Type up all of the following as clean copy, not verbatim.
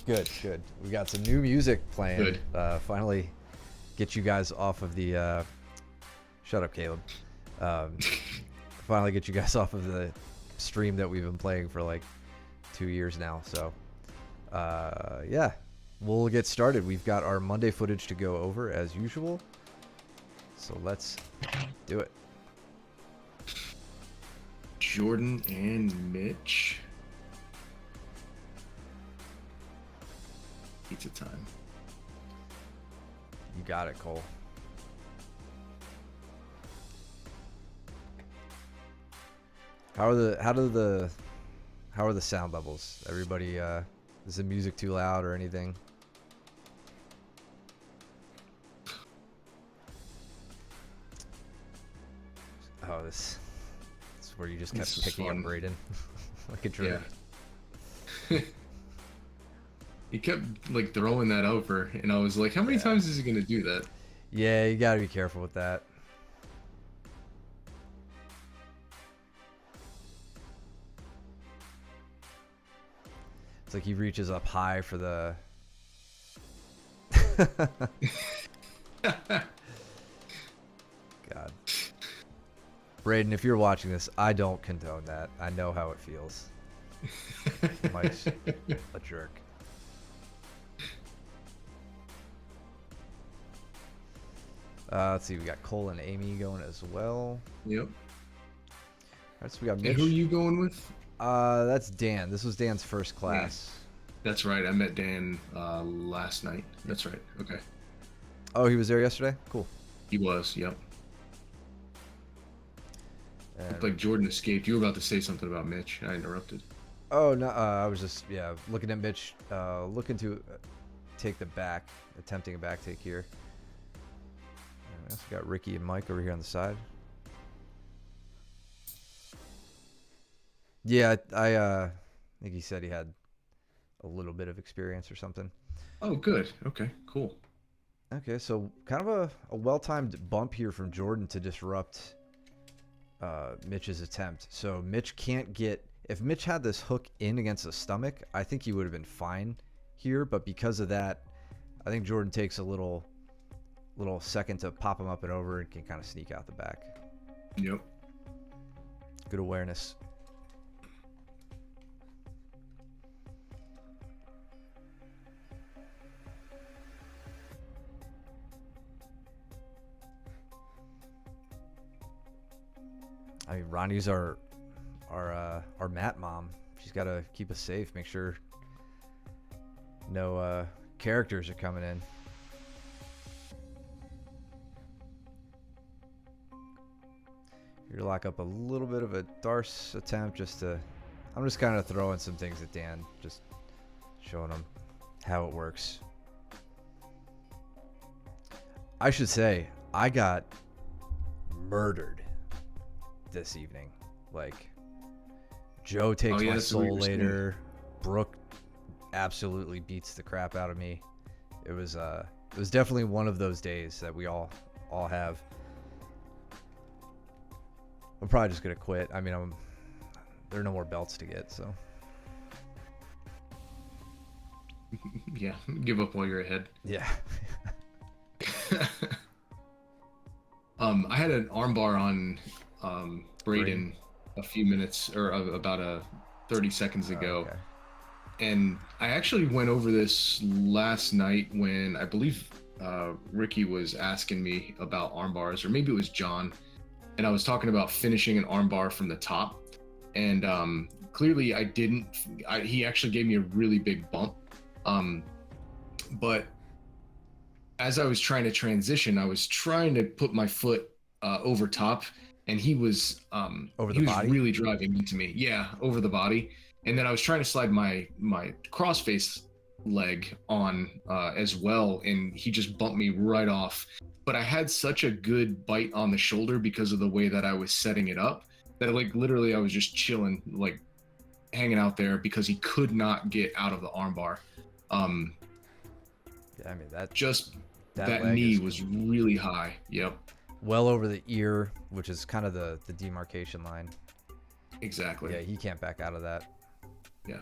Good, good. We got some new music playing. Good. Finally, get you guys off of the. Shut up, Caleb. Um, finally, get you guys off of the stream that we've been playing for like 2 years now. So, yeah, we'll get started. We've got our Monday footage to go over as usual. So let's do it. Jordan and Mitch. Pizza time. You got it, Cole. How are the sound levels? Everybody, is the music too loud or anything? Oh, this is where you just kept picking up Braden like a jerk. Yeah. He kept like throwing that over, and I was like, how many times is he gonna do that? Yeah, you gotta be careful with that. It's like he reaches up high for the God. Braden, if you're watching this, I don't condone that. I know how it feels. Mike's a jerk. Let's see, we got Cole and Amy going as well. Yep. Alright, so we got Mitch. And who are you going with? That's Dan. This was Dan's first class. Yeah. That's right. I met Dan last night. That's right. Okay. Oh, he was there yesterday? Cool. He was, yep. And Looked like Jordan escaped. You were about to say something about Mitch. I interrupted. oh, no, I was just, looking at Mitch, looking to take the back, attempting a back take here. And we also got Ricky and Mike over here on the side. Yeah, I think he said he had a little bit of experience or something. Oh, good. Okay, cool. Okay, so kind of a well-timed bump here from Jordan to disrupt Mitch's attempt. So Mitch can't get... If Mitch had this hook in against the stomach, I think he would have been fine here. But because of that, I think Jordan takes a little second to pop him up and over and can kind of sneak out the back. Yep. Good awareness. I mean, Ronnie's our mat mom. She's got to keep us safe. Make sure no characters are coming in. Here to lock up a little bit of a Darce attempt just to... I'm just kind of throwing some things at Dan. Just showing him how it works. I should say, I got murdered this evening. Like, Joe takes my soul later. Brooke absolutely beats the crap out of me. It was definitely one of those days that we all have. I'm probably just gonna quit. I mean, there are no more belts to get, so. Yeah, give up while you're ahead. Yeah. I had an armbar on Braden a few minutes or about 30 seconds ago. Okay. And I actually went over this last night when I believe Ricky was asking me about arm bars, or maybe it was John, and I was talking about finishing an arm bar from the top. And clearly I didn't. He actually gave me a really big bump. But as I was trying to transition, I was trying to put my foot over top, and he was over the body, really driving into me. Yeah, over the body. And then I was trying to slide my crossface leg on as well, and he just bumped me right off. But I had such a good bite on the shoulder because of the way that I was setting it up that like literally I was just chilling, like hanging out there because he could not get out of the armbar. Yeah, I mean that knee was really high. Yep. Well over the ear, which is kind of the demarcation line. Exactly. Yeah, he can't back out of that. Yeah.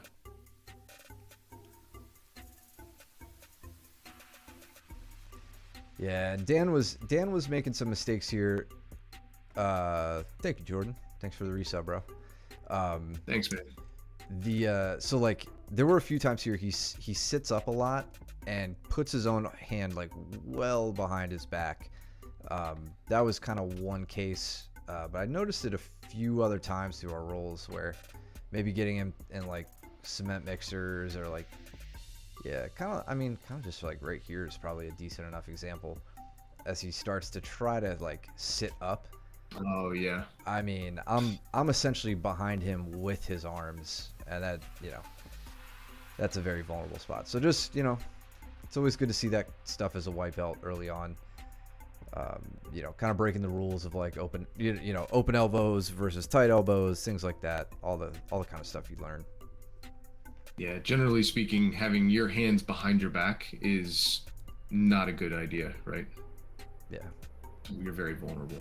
Yeah, and Dan was making some mistakes here. Thank you, Jordan. Thanks for the resub, bro. Thanks, man. So like there were a few times here he sits up a lot and puts his own hand like well behind his back. That was kind of one case, but I noticed it a few other times through our rolls where maybe getting him in like cement mixers or like, yeah, kind of just like right here is probably a decent enough example as he starts to try to like sit up. Oh yeah. I mean, I'm essentially behind him with his arms, and that, that's a very vulnerable spot. So just, it's always good to see that stuff as a white belt early on. Kind of breaking the rules of like open elbows versus tight elbows, things like that. All the kind of stuff you learn. Yeah, generally speaking, having your hands behind your back is not a good idea, right? Yeah. You're very vulnerable.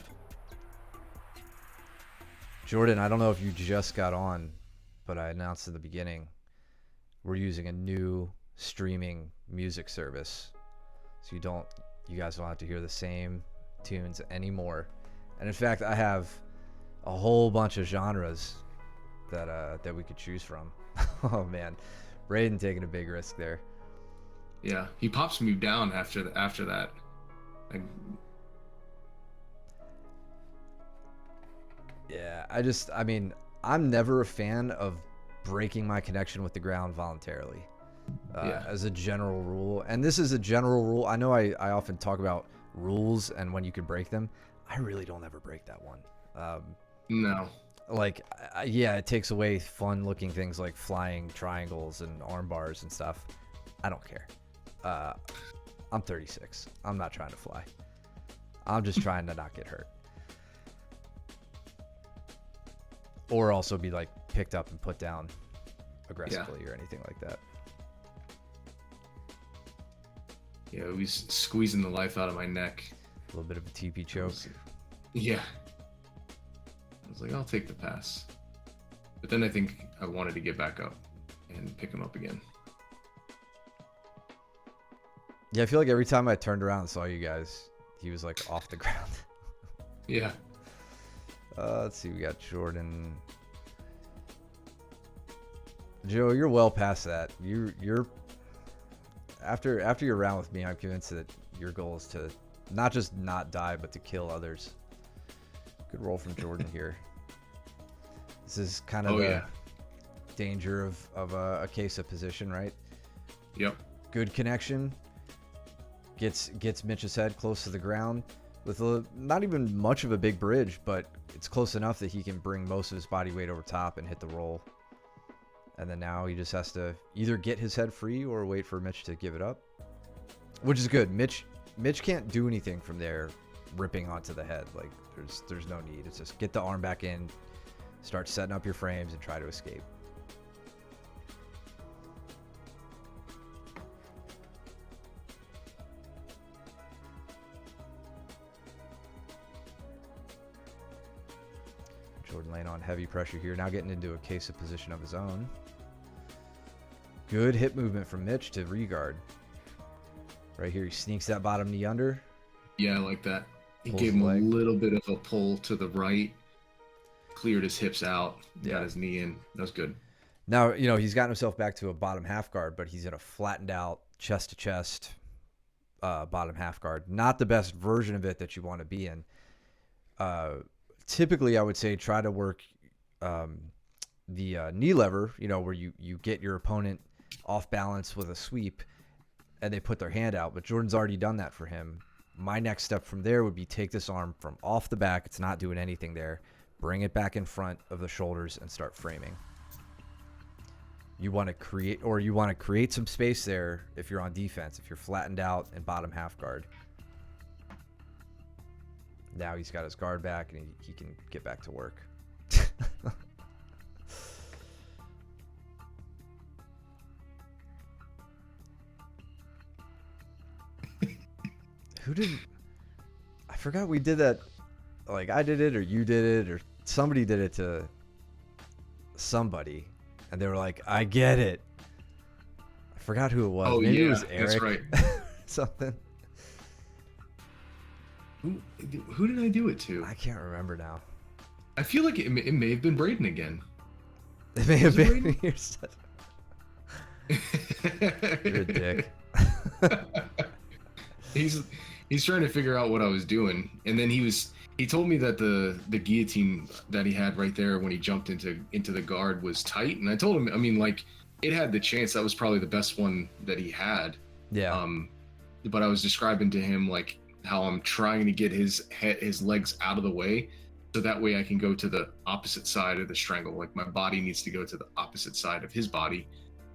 Jordan, I don't know if you just got on, but I announced in the beginning we're using a new streaming music service. So you guys don't have to hear the same tunes anymore. And in fact, I have a whole bunch of genres that we could choose from. Oh man, Braden taking a big risk there. Yeah, he pops me down after that. Yeah, I'm never a fan of breaking my connection with the ground voluntarily. As a general rule, and this is a general rule. I know I often talk about rules and when you can break them. I really don't ever break that one. No. Like, yeah, it takes away fun looking things like flying triangles and arm bars and stuff. I don't care. I'm 36. I'm not trying to fly. I'm just trying to not get hurt. Or also be like picked up and put down aggressively or anything like that. Yeah, he's squeezing the life out of my neck. A little bit of a TP choke. Yeah. I was like, I'll take the pass. But then I think I wanted to get back up and pick him up again. Yeah, I feel like every time I turned around and saw you guys, he was like off the ground. Yeah. Let's see, we got Jordan. Joe, you're well past that. You're after your round with me, I'm convinced that your goal is to not just not die, but to kill others. Good roll from Jordan here. This is kind of the danger of a case of position, right? Yep. Good connection. Gets Mitch's head close to the ground with not even much of a big bridge, but it's close enough that he can bring most of his body weight over top and hit the roll. And then now he just has to either get his head free or wait for Mitch to give it up, which is good. Mitch can't do anything from there, ripping onto the head. Like there's no need. It's just get the arm back in, start setting up your frames, and try to escape. Jordan laying on heavy pressure here, now getting into a case of position of his own. Good hip movement from Mitch to regard. Right here, he sneaks that bottom knee under. Yeah, I like that. He Pulls gave him the a leg. little bit of a pull to the right, cleared his hips out, Yeah. got his knee in. That was good. Now, he's gotten himself back to a bottom half guard, but he's in a flattened out chest to chest bottom half guard. Not the best version of it that you want to be in. Typically, I would say try to work the knee lever, where you get your opponent off balance with a sweep and they put their hand out. But Jordan's already done that for him. My next step from there would be take this arm from off the back. It's not doing anything there. Bring it back in front of the shoulders and start framing. You want to create some space there if you're on defense, if you're flattened out and bottom half guard. Now he's got his guard back and he can get back to work. I forgot we did that. Like I did it or you did it or somebody did it to somebody. And they were like, I get it. I forgot who it was. Oh, Maybe yeah, it was Eric. that's right. Something. Who who did I do it to? I can't remember now. I feel like it may have been Braden again. It may have Was it been. You're a dick. he's he's trying to figure out what I was doing, and then he told me that the guillotine that he had right there when he jumped into the guard was tight, and I told him, I mean, like, it had the chance. That was probably the best one that he had. Yeah. But I was describing to him like how I'm trying to get his legs out of the way, so that way I can go to the opposite side of the strangle. Like my body needs to go to the opposite side of his body,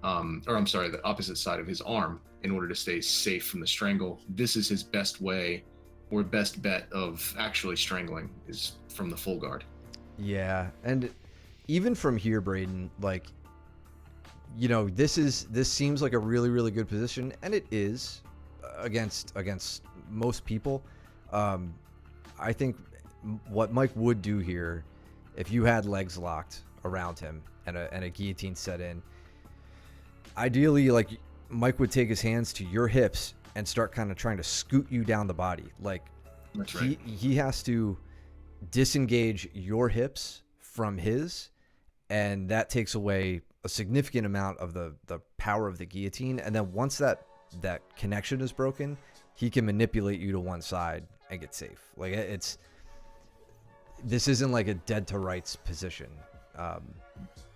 or I'm sorry, the opposite side of his arm in order to stay safe from the strangle. This is his best way, or best bet of actually strangling, is from the full guard. Yeah, and even from here, Braden, like, you know, this seems like a really, really good position, and it is against most people. I think what Mike would do here, if you had legs locked around him and a guillotine set in, ideally, like, Mike would take his hands to your hips and start kind of trying to scoot you down the body. Like, That's right. he has to disengage your hips from his, and that takes away a significant amount of the power of the guillotine. And then once that connection is broken, he can manipulate you to one side and get safe. Like, this isn't like a dead to rights position.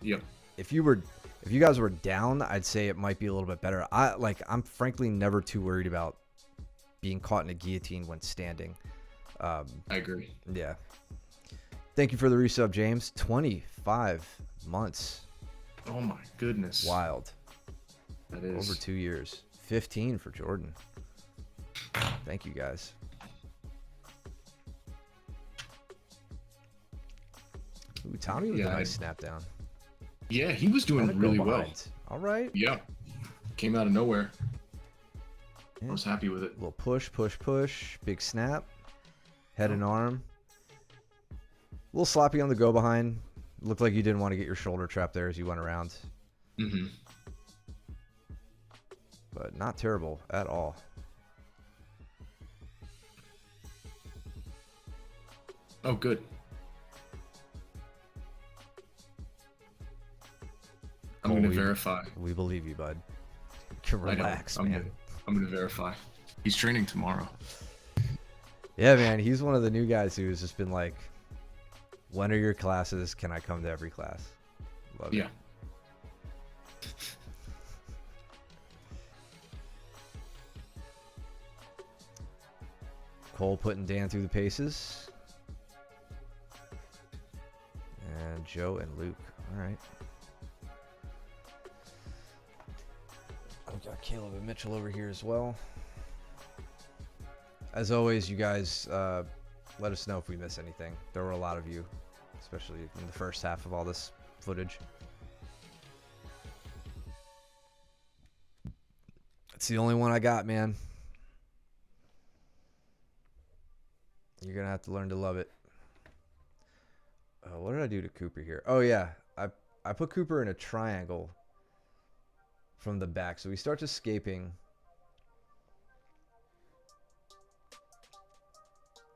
Yep. If you guys were down, I'd say it might be a little bit better. I'm frankly never too worried about being caught in a guillotine when standing. I agree. Yeah. Thank you for the resub, James. 25 months. Oh my goodness. Wild. That is Over 2 years. 15 for Jordan. Thank you, guys. Ooh, Tommy with a nice snap down. Yeah, he was doing really well. All right. Yeah. Came out of nowhere. Yeah. I was happy with it. Little push, push, push. Big snap. Head and arm. A little sloppy on the go behind. Looked like you didn't want to get your shoulder trapped there as you went around. Mm-hmm. But not terrible at all. Oh, good. I'm going to verify. We believe you, bud. You can relax, man. I'm going to verify. He's training tomorrow. Yeah, man. He's one of the new guys who's just been like, when are your classes? Can I come to every class? Love it. Cole putting Dan through the paces. And Joe and Luke. All right. I've got Caleb and Mitchell over here as well. As always, you guys, let us know if we miss anything. There were a lot of you, especially in the first half of all this footage. It's the only one I got, man. You're going to have to learn to love it. What did I do to Cooper here? Oh, yeah. I put Cooper in a triangle from the back. So he starts escaping.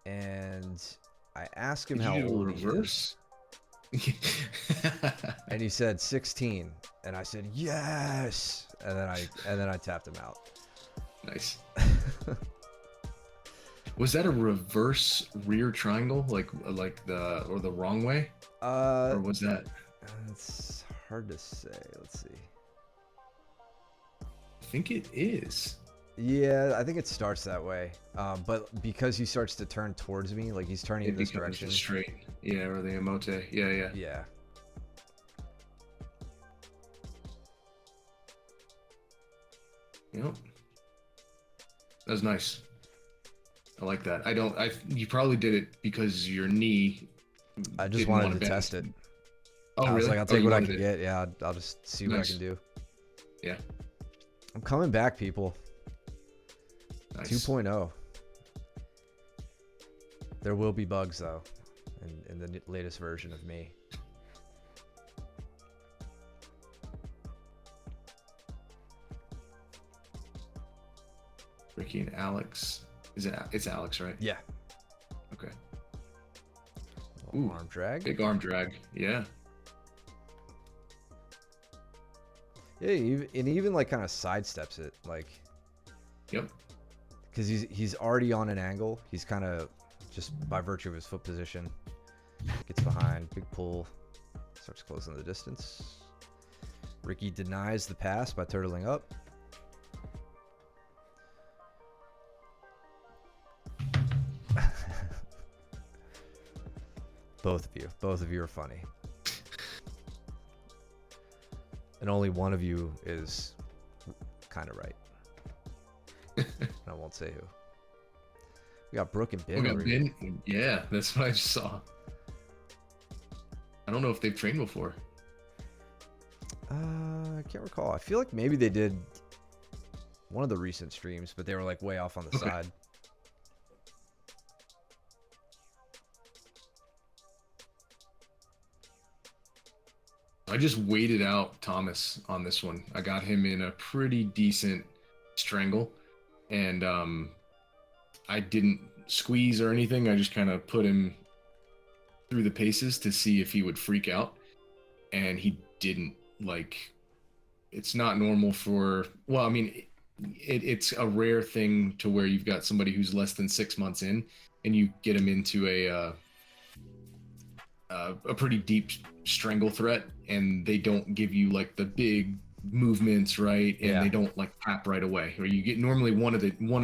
And I asked him how old he is. And he said 16. And I said, yes. And then I tapped him out. Nice. Was that a reverse rear triangle, like the wrong way, or was that? It's hard to say. Let's see. I think it is. Yeah, I think it starts that way. But because he starts to turn towards me, like he's turning in this direction. Straight. Yeah, or the emote. Yeah. Yeah. Yep. That was nice. I like that. You probably did it because your knee. I just wanted to test it. Oh, I was really? like, I'll take what I can get. Yeah, I'll just see what I Nice. can do. Yeah. I'm coming back, people. Nice. 2.0. There will be bugs, though, in the latest version of me. Ricky and Alex. It's Alex, right? Yeah. Ooh, arm drag. big arm drag. Yeah. Yeah, and even like kind of sidesteps it, like, Yep. because he's already on an angle. He's kind of just by virtue of his foot position gets behind, big pull, starts closing the distance. Ricky denies the pass by turtling up. Both of you are funny. And only one of you is kind of right. I won't say who. We got Brooke and Ben. We got Ben. Yeah, that's what I just saw. I don't know if they've trained before. I can't recall. I feel like maybe they did one of the recent streams, but they were like way off on the side. I just waited out Thomas on this one. I got him in a pretty decent strangle, and I didn't squeeze or anything. I just kind of put him through the paces to see if he would freak out, and he didn't. Like, it's not normal for, well, I mean, it's a rare thing to where you've got somebody who's less than 6 months in and you get him into a pretty deep strangle threat, and they don't give you like the big movements, right? And they don't like tap right away. Or you get normally one or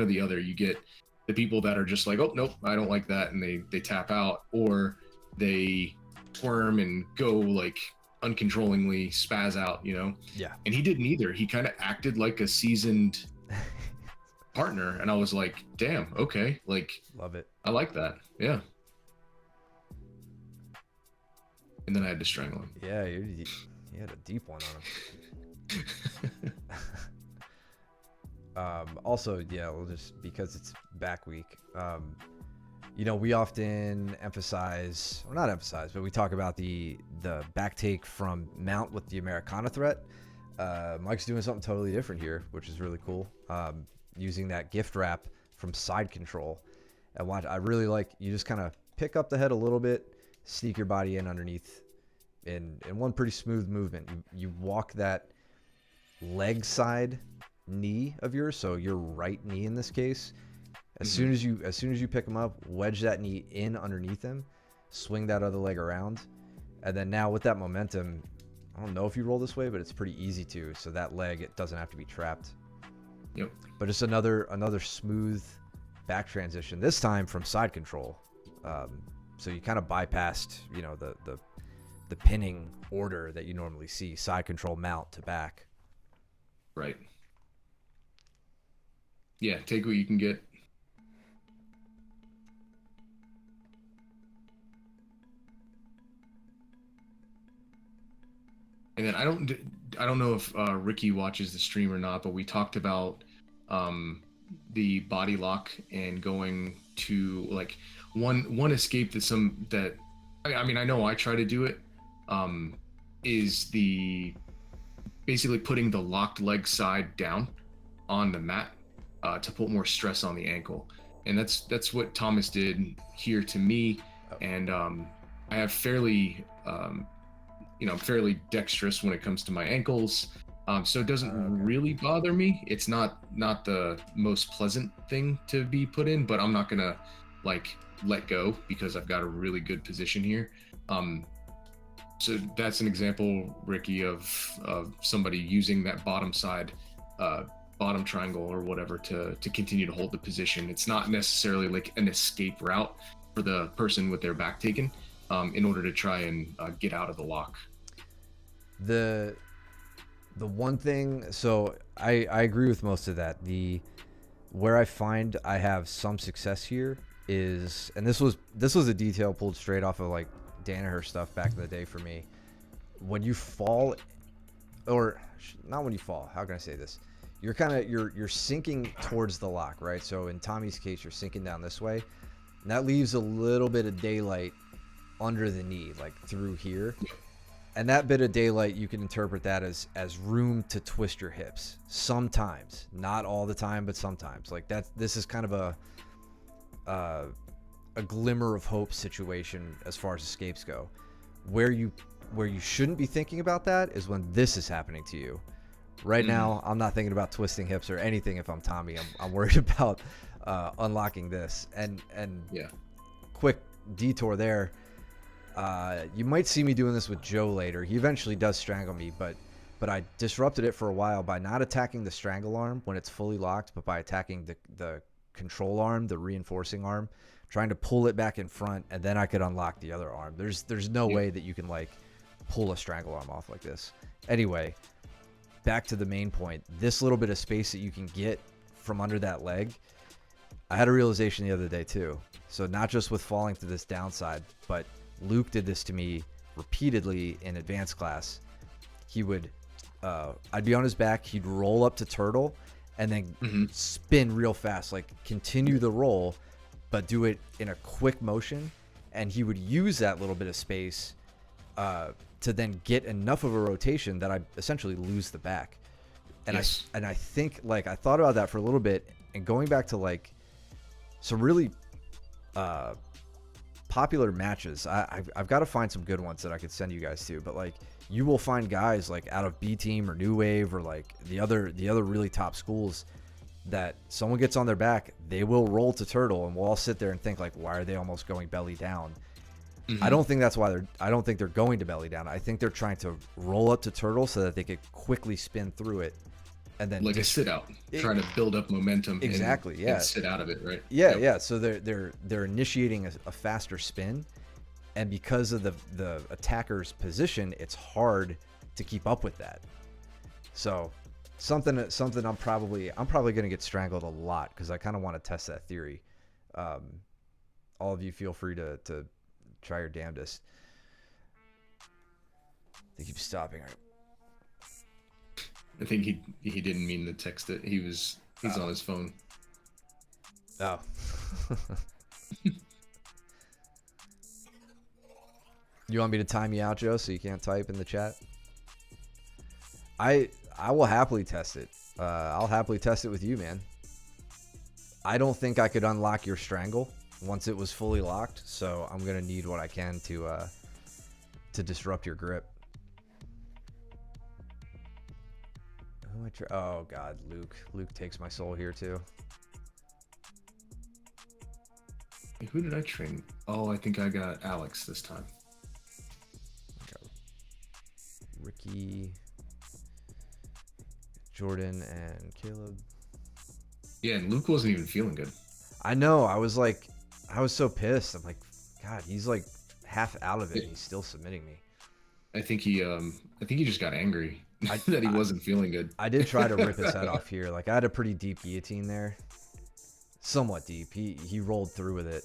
the other. You get the people that are just like, oh nope, I don't like that, and they tap out, or they squirm and go like uncontrollingly spaz out, you know? Yeah. And he didn't either. He kind of acted like a seasoned partner, and I was like, damn, okay, like, love it. I like that. Yeah. And then I had to strangle him. Yeah, you had a deep one on him. Also, yeah, we'll just, because it's back week, you know, we often emphasize, or not emphasize, but we talk about the back take from mount with the Americana threat. Mike's doing something totally different here, which is really cool. Using that gift wrap from side control. And I really like, you just kind of pick up the head a little bit, sneak your body in underneath in one pretty smooth movement. You walk that leg side knee of yours, so your right knee in this case. As soon as you pick him up, wedge that knee in underneath him, swing that other leg around, and then now with that momentum, I don't know if you roll this way, but it's pretty easy to. So that leg, it doesn't have to be trapped. Yep. But it's another smooth back transition. This time from side control. So you kind of bypassed, you know, the pinning order that you normally see: side control, mount to back. Right. Yeah. Take what you can get. And then I don't know if Ricky watches the stream or not, but we talked about the body lock and going to like one escape that I mean, I know I try to do it, is the basically putting the locked leg side down on the mat to put more stress on the ankle. And that's what Thomas did here to me. And I have fairly I'm fairly dexterous when it comes to my ankles, so it doesn't really bother me. It's not the most pleasant thing to be put in, but I'm not gonna like let go because I've got a really good position here. So that's an example, Ricky, of somebody using that bottom side, bottom triangle or whatever to continue to hold the position. It's not necessarily like an escape route for the person with their back taken, in order to try and get out of the lock. The one thing, so I agree with most of that. Where I find I have some success here is, and this was a detail pulled straight off of like Danaher stuff back in the day for me. When you fall, or not when you fall, how can I say this? You're sinking towards the lock, right? So in Tommy's case, you're sinking down this way, and that leaves a little bit of daylight under the knee, like through here. And that bit of daylight, you can interpret that as room to twist your hips. Sometimes, not all the time, but sometimes. Like this is kind of a a glimmer of hope situation as far as escapes go. Where you shouldn't be thinking about that is when this is happening to you. Right now, I'm not thinking about twisting hips or anything. If I'm Tommy, I'm worried about unlocking this. And Yeah. quick detour there. You might see me doing this with Joe later. He eventually does strangle me, but I disrupted it for a while by not attacking the strangle arm when it's fully locked, but by attacking the control arm, the reinforcing arm, trying to pull it back in front, and then I could unlock the other arm. There's no way that you can like pull a strangle arm off like this. Anyway, back to the main point. This little bit of space that you can get from under that leg, I had a realization the other day too. So not just with falling to this downside, but Luke did this to me repeatedly in advanced class. He would, I'd be on his back, he'd roll up to turtle, and then spin real fast, like continue the roll, but do it in a quick motion. And he would use that little bit of space to then get enough of a rotation that I essentially lose the back. And Yes. I think like I thought about that for a little bit, and going back to like some really popular matches. I've got to find some good ones that I could send you guys to, but like you will find guys like out of B Team or New Wave or like the other really top schools that someone gets on their back, they will roll to turtle, and we'll all sit there and think like, why are they almost going belly down? I don't think that's why I don't think they're going to belly down. I think they're trying to roll up to turtle so that they could quickly spin through it, and then Like a sit out, trying to build up momentum. Exactly. And, yeah. and sit out of it, right? Yeah. Yep. Yeah. So they're initiating a faster spin, and because of the attacker's position, it's hard to keep up with that. So something I'm probably gonna get strangled a lot because I kind of want to test that theory. All of you feel free to try your damnedest. They keep stopping. I think he didn't mean to text it. He's on his phone. Oh. You want me to time you out, Joe, so you can't type in the chat? I will happily test it. I'll happily test it with you, man. I don't think I could unlock your strangle once it was fully locked, so I'm gonna need what I can to disrupt your grip. Oh God, Luke. Luke takes my soul here too. Who did I train? Oh, I think I got Alex this time. Ricky, Jordan, and Caleb. Yeah, and Luke wasn't even feeling good. I know. I was so pissed. I'm like, God, he's like half out of it. And he's still submitting me. I think he just got angry that he wasn't feeling good. I did try to rip his head off here. Like I had a pretty deep guillotine there, somewhat deep. He rolled through with it.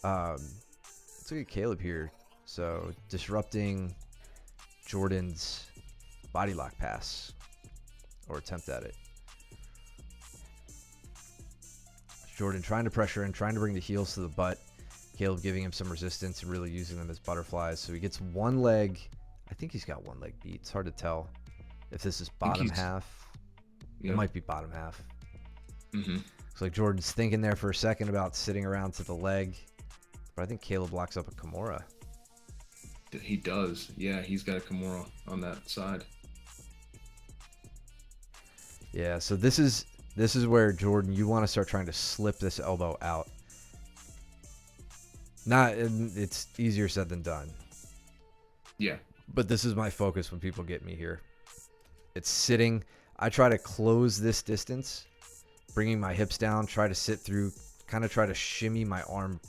Let's look at Caleb here. So disrupting Jordan's body lock pass, or attempt at it. Jordan trying to pressure and trying to bring the heels to the butt. Caleb giving him some resistance and really using them as butterflies. So he gets one leg. I think he's got one leg beat. It's hard to tell if this is bottom half. Yeah. It might be bottom half. Mm-hmm. Looks like Jordan's thinking there for a second about sitting around to the leg. But I think Caleb locks up a Kimura. He does. Yeah, he's got a Kimura on that side. Yeah, so this is where, Jordan, you want to start trying to slip this elbow out. It's easier said than done. Yeah. But this is my focus when people get me here. It's sitting. I try to close this distance, bringing my hips down, try to sit through, kind of try to shimmy my arm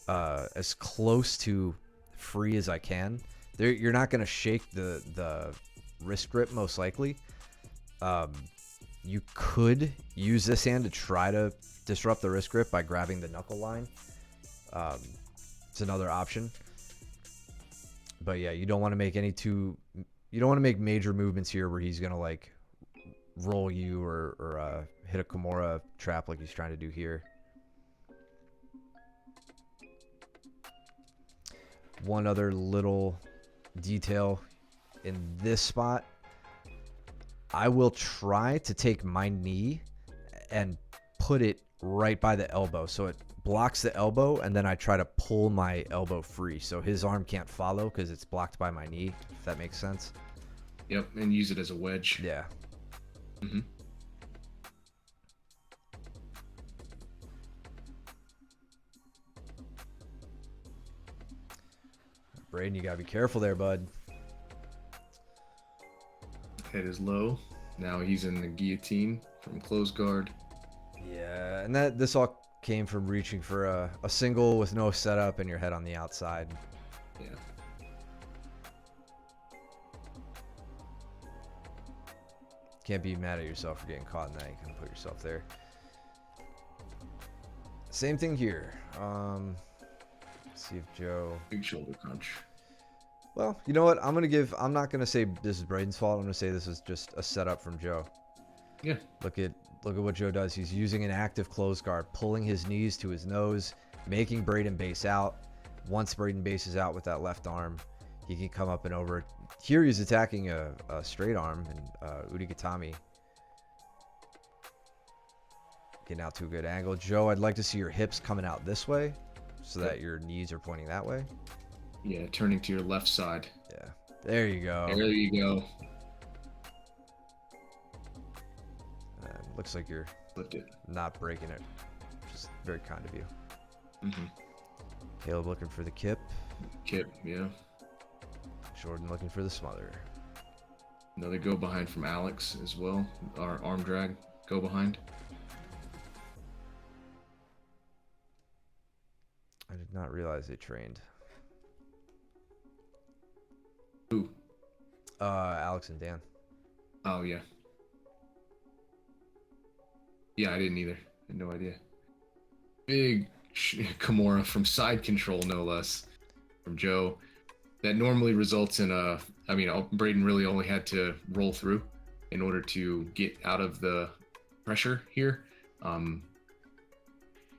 as close to free as I can. You're not going to shake the wrist grip, most likely. You could use this hand to try to disrupt the wrist grip by grabbing the knuckle line. It's another option. But yeah, you don't want to make major movements here where he's gonna like roll you or hit a Kimura trap like he's trying to do here. One other little detail in this spot, I will try to take my knee and put it right by the elbow. So it blocks the elbow, and then I try to pull my elbow free. So his arm can't follow because it's blocked by my knee, if that makes sense. Yep, and use it as a wedge. Yeah. Mm-hmm. Braden, you got to be careful there, bud. Head is low. Now he's in the guillotine from close guard. Yeah, and this all came from reaching for a single with no setup and your head on the outside. Yeah. Can't be mad at yourself for getting caught in that. You can put yourself there. Same thing here. Let's see if Joe... Big shoulder crunch. Well, you know what? I'm not gonna say this is Braden's fault. I'm gonna say this is just a setup from Joe. Yeah. Look at what Joe does. He's using an active close guard, pulling his knees to his nose, making Braden base out. Once Braden bases out with that left arm, he can come up and over. Here he's attacking a straight arm and Udigatami. Getting out to a good angle. Joe, I'd like to see your hips coming out this way so that your knees are pointing that way. Yeah, turning to your left side. Yeah. There you go. There you go. Looks like you're Lift it. not breaking it. Just very kind of you. Mm-hmm. Caleb looking for the kip. Kip, yeah. Jordan looking for the smother. Another go behind from Alex as well. Our arm drag go behind. I did not realize they trained. Who? Alex and Dan. Oh, yeah. Yeah, I didn't either. I had no idea. Big Kimura from side control, no less, from Joe. That normally results in Braden really only had to roll through in order to get out of the pressure here.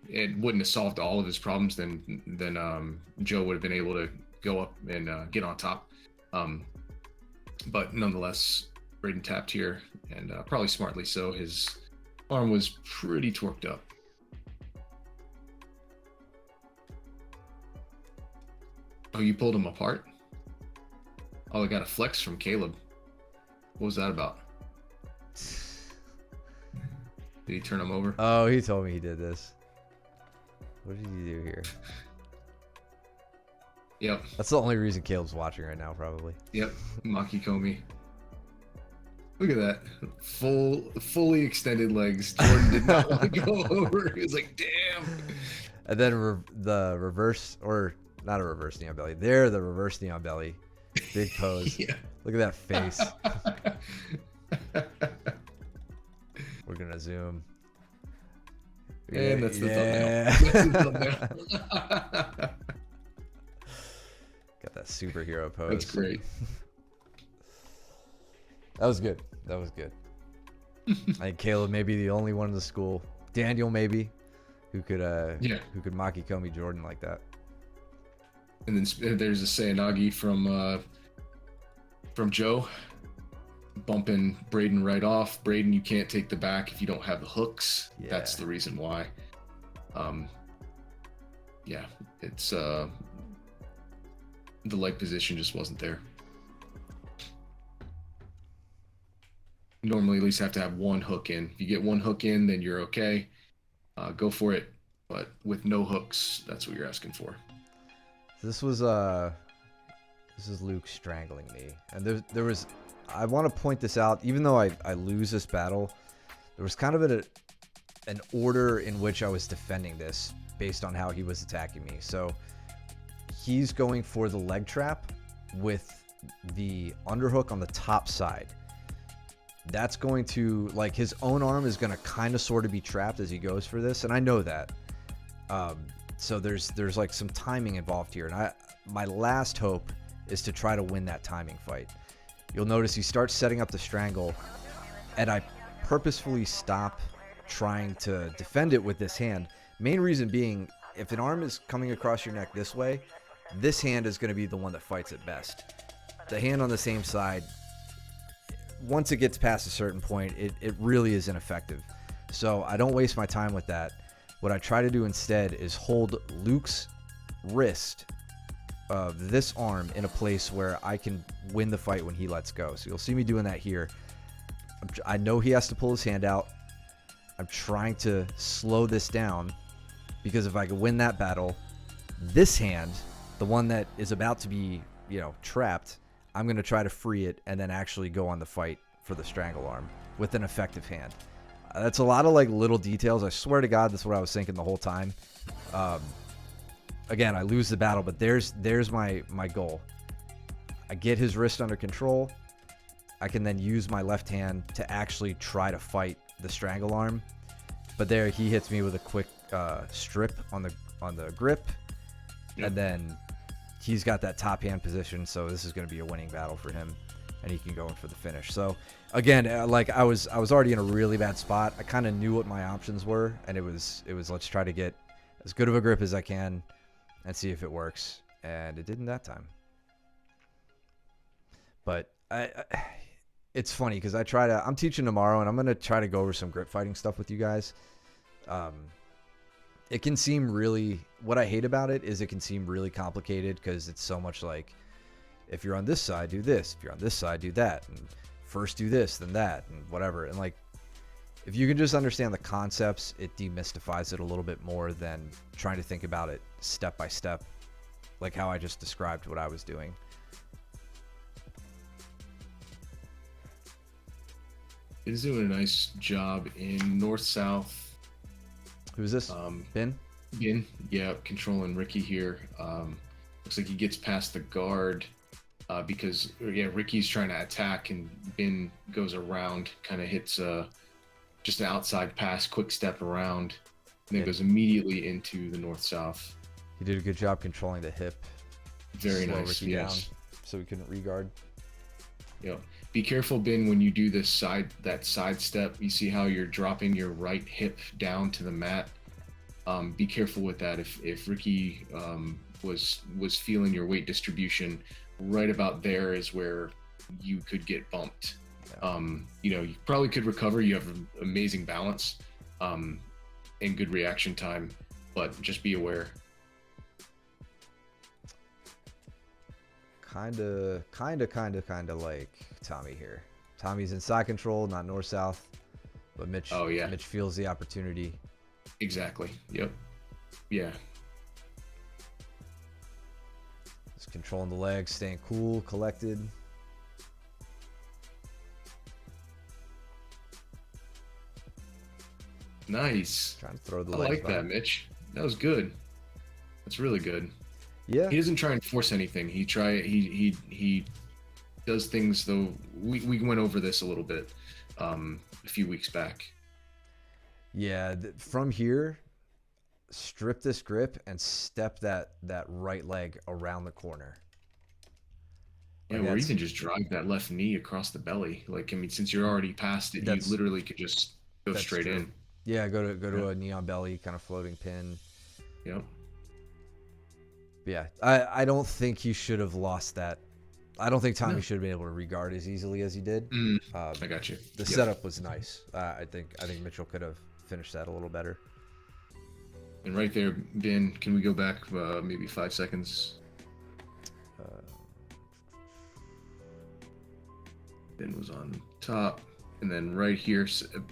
It wouldn't have solved all of his problems. Then Joe would have been able to go up and get on top. But nonetheless, Braden tapped here, and probably smartly so. His arm was pretty torqued up. Oh, you pulled him apart? Oh, I got a flex from Caleb. What was that about? Did he turn him over? Oh, he told me he did this. What did he do here? Yep. That's the only reason Caleb's watching right now, probably. Yep. Maki Komi. Look at that. Fully extended legs. Jordan did not want to go over. He was like, damn. And then the reverse, or not a reverse knee on belly. There, the reverse knee on belly. Big pose. Yeah. Look at that face. We're going to zoom. And that's the thumbnail. Got that superhero pose. That's great. That was good. That was good. I think Caleb may be the only one in the school. Daniel maybe, who could Maki Komi Jordan like that. And then there's a Sayanagi from Joe, bumping Braden right off. Braden, you can't take the back if you don't have the hooks. Yeah. That's the reason why. Yeah, it's the leg position just wasn't there. Normally at least have to have one hook in. If you get one hook in, then you're okay. Go for it. But with no hooks, that's what you're asking for. This is Luke strangling me. And there was, I want to point this out, even though I lose this battle, there was kind of an order in which I was defending this based on how he was attacking me. So he's going for the leg trap with the underhook on the top side. That's going to, like, his own arm is going to kind of sort of be trapped as he goes for this, and I know that. So there's like some timing involved here, and my last hope is to try to win that timing fight. You'll notice he starts setting up the strangle, and I purposefully stop trying to defend it with this hand. Main reason being, if an arm is coming across your neck this way, this hand is going to be the one that fights it best. The hand on the same side, once it gets past a certain point, it really is ineffective. So I don't waste my time with that. What I try to do instead is hold Luke's wrist of this arm in a place where I can win the fight when he lets go. So you'll see me doing that here. I know he has to pull his hand out. I'm trying to slow this down because if I can win that battle, this hand, the one that is about to be, trapped, I'm going to try to free it and then actually go on the fight for the strangle arm with an effective hand. That's a lot of like little details. I swear to God, that's what I was thinking the whole time. Again, I lose the battle, but there's my goal. I get his wrist under control. I can then use my left hand to actually try to fight the strangle arm. But there, he hits me with a quick strip on the grip, and then he's got that top hand position. So this is going to be a winning battle for him, and he can go in for the finish. So again, like I was already in a really bad spot. I kind of knew what my options were, and it was let's try to get as good of a grip as I can and see if it works. And it didn't that time. But it's funny because I'm teaching tomorrow, and I'm going to try to go over some grip fighting stuff with you guys. It can seem really, what I hate about it is it can seem really complicated because it's so much like, if you're on this side, do this. If you're on this side, do that. And first do this, then that, and whatever. And like, if you can just understand the concepts, it demystifies it a little bit more than trying to think about it step by step, like how I just described what I was doing. He's doing a nice job in north-south. Who's this? Ben? Ben, yeah, controlling Ricky here. Looks like he gets past the guard because, Ricky's trying to attack, and Ben goes around, kind of hits just an outside pass, quick step around, and then goes immediately into the north-south. He did a good job controlling the hip. Very Slow nice, Ricky yes. down so he couldn't regard. Yep. Be careful, Ben, when you do this side step. You see how you're dropping your right hip down to the mat. Be careful with that. If Ricky was feeling your weight distribution, right about there is where you could get bumped. Yeah. You probably could recover. You have amazing balance and good reaction time, but just be aware. Kind of like Tommy here. Tommy's in side control, not north-south, but Mitch feels the opportunity. Exactly. Yep. Yeah. Just controlling the legs, staying cool, collected. Nice. Trying to throw the I legs like back. that, Mitch. That was good. That's really good. Yeah. He doesn't try and force anything. He does things though. We went over this a little bit a few weeks back. Yeah, from here, strip this grip and step that right leg around the corner. Yeah, or even just drive that left knee across the belly. Like, I mean, since you're already past it, you literally could just go straight in. Yeah, go to a knee on belly, kind of floating pin. Yep. Yeah, I don't think he should have lost that. I don't think Tommy should have been able to regard as easily as he did. I got you. The setup was nice. I think Mitchell could have finished that a little better. And right there, Ben, can we go back maybe 5 seconds? Ben was on top, and then right here,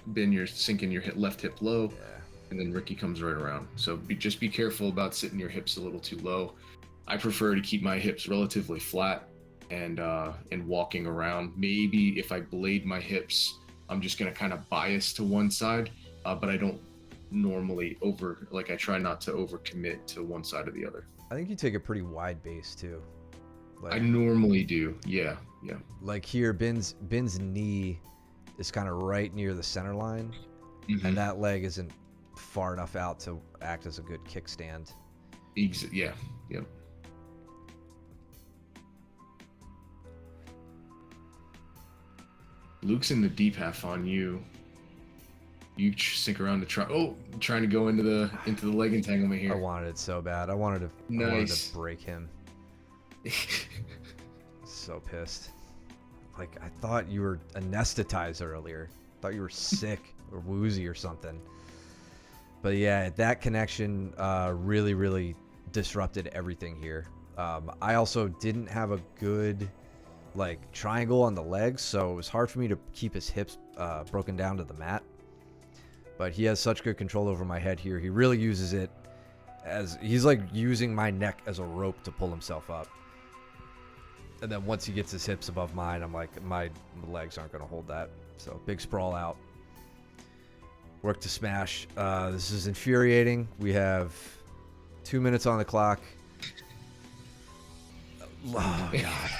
Ben, you're sinking your left hip low. Yeah. And then Ricky comes right around. So just be careful about sitting your hips a little too low. I prefer to keep my hips relatively flat and walking around. Maybe if I blade my hips, I'm just gonna kind of bias to one side, but I don't normally I try not to overcommit to one side or the other. I think you take a pretty wide base too. I normally do. Yeah. Like here, Ben's knee is kind of right near the center line, and that leg isn't far enough out to act as a good kickstand. Yeah. Yep. Luke's in the deep half on you. You sink around to trying to go into the leg entanglement here. I wanted it so bad. I wanted to break him. So pissed. Like, I thought you were anesthetized earlier. I thought you were sick or woozy or something. But yeah, that connection really, really disrupted everything here. I also didn't have a good like triangle on the legs, so it was hard for me to keep his hips broken down to the mat. But he has such good control over my head here. He really uses it as he's like using my neck as a rope to pull himself up. And then once he gets his hips above mine, I'm like, my legs aren't going to hold that. So big sprawl out. Work to smash. This is infuriating. We have 2 minutes on the clock. Oh god,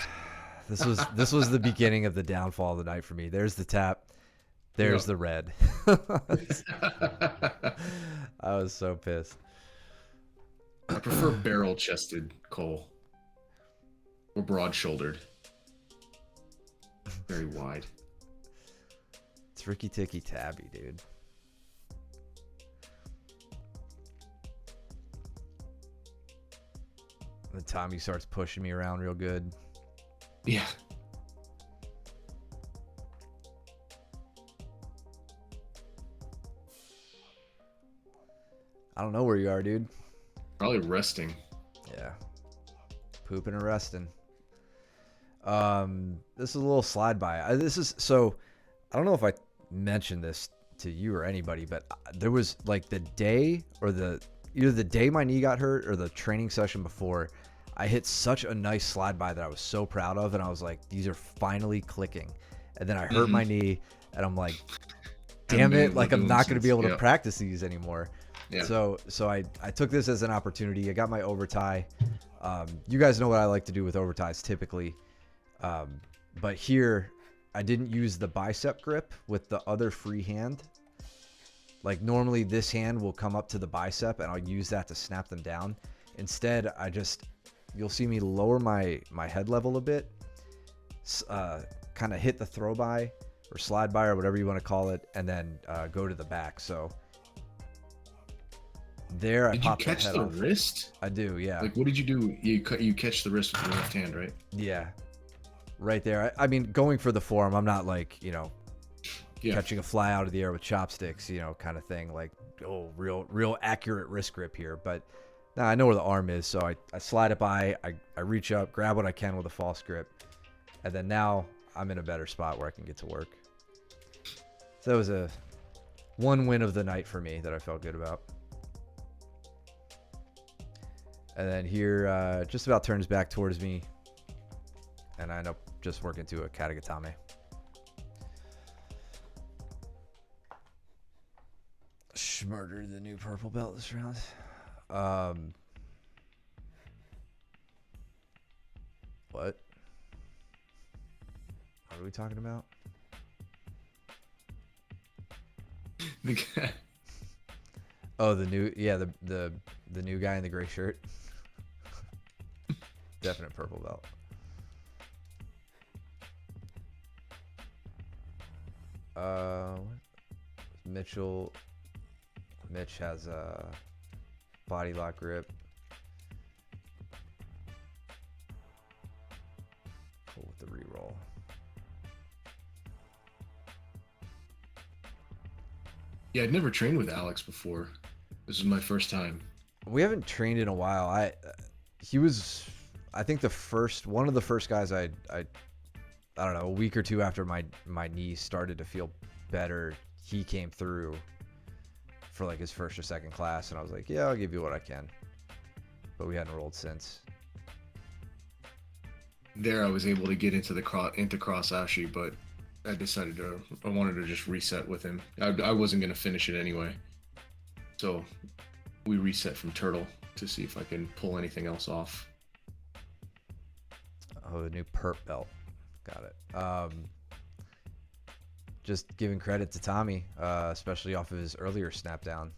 this was the beginning of the downfall of the night for me. There's the tap. There's the red. I was so pissed. I prefer barrel-chested Cole. Or broad-shouldered. Very wide. It's Ricky Ticky Tabby, dude. And Tommy starts pushing me around real good. Yeah. I don't know where you are, dude. Probably resting. Yeah. Pooping and resting. This is a little slide by. This is so. I don't know if I mentioned this to you or anybody, but there was like the day or either the day my knee got hurt or the training session before, I hit such a nice slide by that I was so proud of, and I was like, these are finally clicking. And then I hurt my knee, and I'm like, damn it, like I'm not going to be able to practice these anymore. Yeah. So I took this as an opportunity. I got my overtie. You guys know what I like to do with overties typically. But here, I didn't use the bicep grip with the other free hand. Like normally this hand will come up to the bicep and I'll use that to snap them down. Instead, you'll see me lower my head level a bit, kind of hit the throw by or slide by or whatever you want to call it, and then go to the back. So there I popped the head off. Did you catch the wrist? I do, yeah. Like what did you do? You catch the wrist with your left hand, right? Yeah. Right there. I mean, going for the forearm, I'm not like, catching a fly out of the air with chopsticks, kind of thing. Like, real accurate wrist grip here. But now I know where the arm is, so I slide it by, I reach up, grab what I can with a false grip, and then now I'm in a better spot where I can get to work. So that was one win of the night for me that I felt good about. And then here, just about turns back towards me, and I end up just working to a katagatame. Schmurder, the new purple belt this round. What are we talking about? Oh, the new, the new guy in the gray shirt. Definite purple belt. Mitch has a body lock grip. Cool with the reroll. Yeah, I'd never trained with Alex before. This is my first time. We haven't trained in a while. He was, I think, one of the first guys I don't know, a week or two after my knee started to feel better, he came through for like his first or second class, and I was like, yeah, I'll give you what I can. But we hadn't rolled since. There I was able to get into cross Ashi, but I decided I wanted to just reset with him. I wasn't going to finish it anyway. So we reset from turtle to see if I can pull anything else off. Oh, the new perp belt. Got it. Just giving credit to Tommy, especially off of his earlier snap down.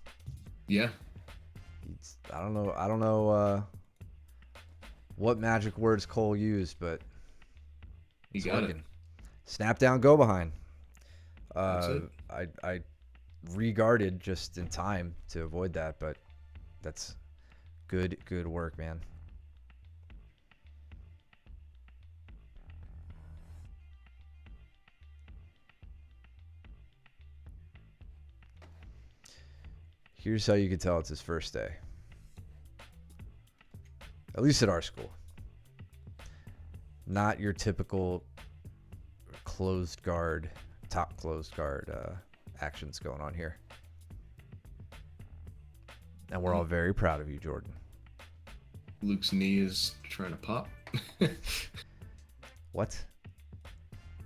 Yeah. I don't know what magic words Cole used, but he got working. It. Snap down, go behind. That's it. I re-guarded just in time to avoid that, but that's good work, man. Here's how you can tell it's his first day. At least at our school. Not your typical closed guard, top closed guard actions going on here. And we're all very proud of you, Jordan. Luke's knee is trying to pop. What?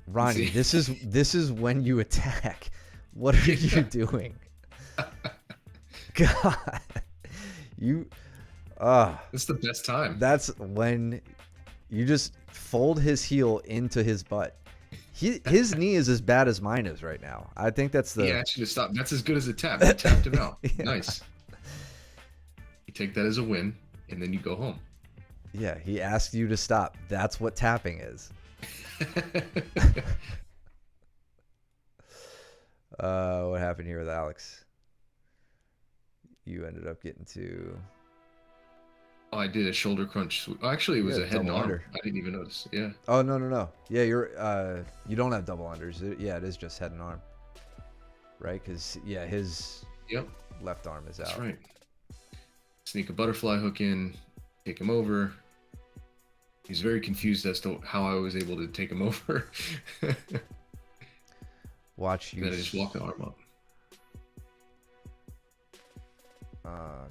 Ronnie, this is when you attack. What are you doing? God. It's the best time. That's when you just fold his heel into his butt. His knee is as bad as mine is right now. I think that's the... He asked you to stop. That's as good as a tap. You tapped him out. Yeah. Nice. You take that as a win, and then you go home. Yeah, he asked you to stop. That's what tapping is. What happened here with Alex? You ended up getting to... Oh, I did a shoulder crunch. Actually, it was a head and arm. Under. I didn't even notice. Yeah. Oh, no. Yeah, you don't have double unders. It is just head and arm. Right? Because, yeah, his left arm is out. That's right. Sneak a butterfly hook in, take him over. He's very confused as to how I was able to take him over. Watch you. Then I just walk the arm up.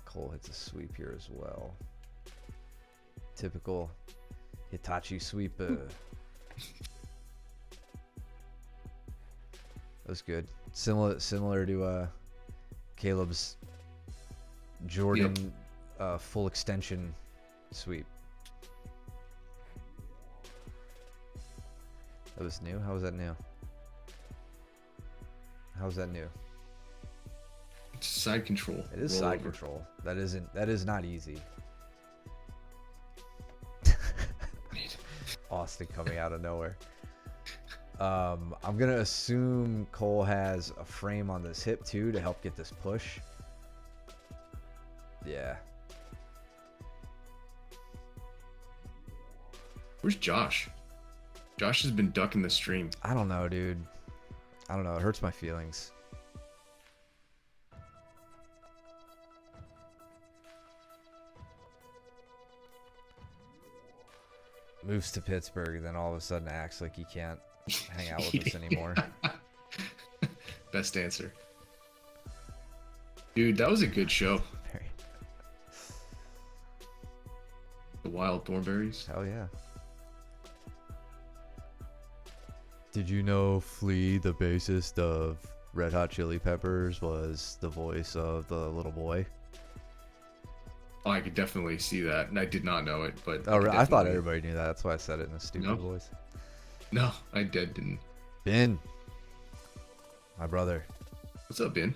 Cole hits a sweep here as well. Typical Hitachi sweep. That was good. Similar to Caleb's Jordan full extension sweep. That was new? How was that new? How's that new? It's side control. It is side control. That is not easy. Austin coming out of nowhere. I'm gonna assume Cole has a frame on this hip too to help get this push. Yeah. Where's Josh? Josh has been ducking the stream. I don't know, dude. I don't know. It hurts my feelings. Moves to Pittsburgh, then all of a sudden acts like he can't hang out with us anymore. Best answer. Dude, that was a good show. The Wild Thornberries. Hell yeah. Did you know Flea, the bassist of Red Hot Chili Peppers, was the voice of the little boy? Oh, I could definitely see that. And I did not know it, but Oh, I thought everybody knew that. That's why I said it in a stupid voice. No, I didn't. Ben, my brother. What's up, Ben?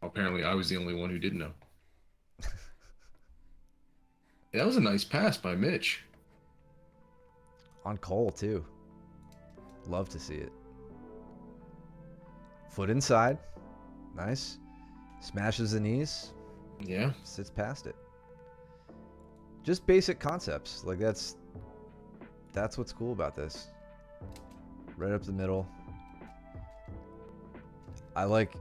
Apparently, I was the only one who didn't know. That was a nice pass by Mitch. On Cole, too. Love to see it. Foot inside. Nice. Smashes the knees. Yeah. Sits past it. Just basic concepts. Like, that's what's cool about this. Right up the middle. I like...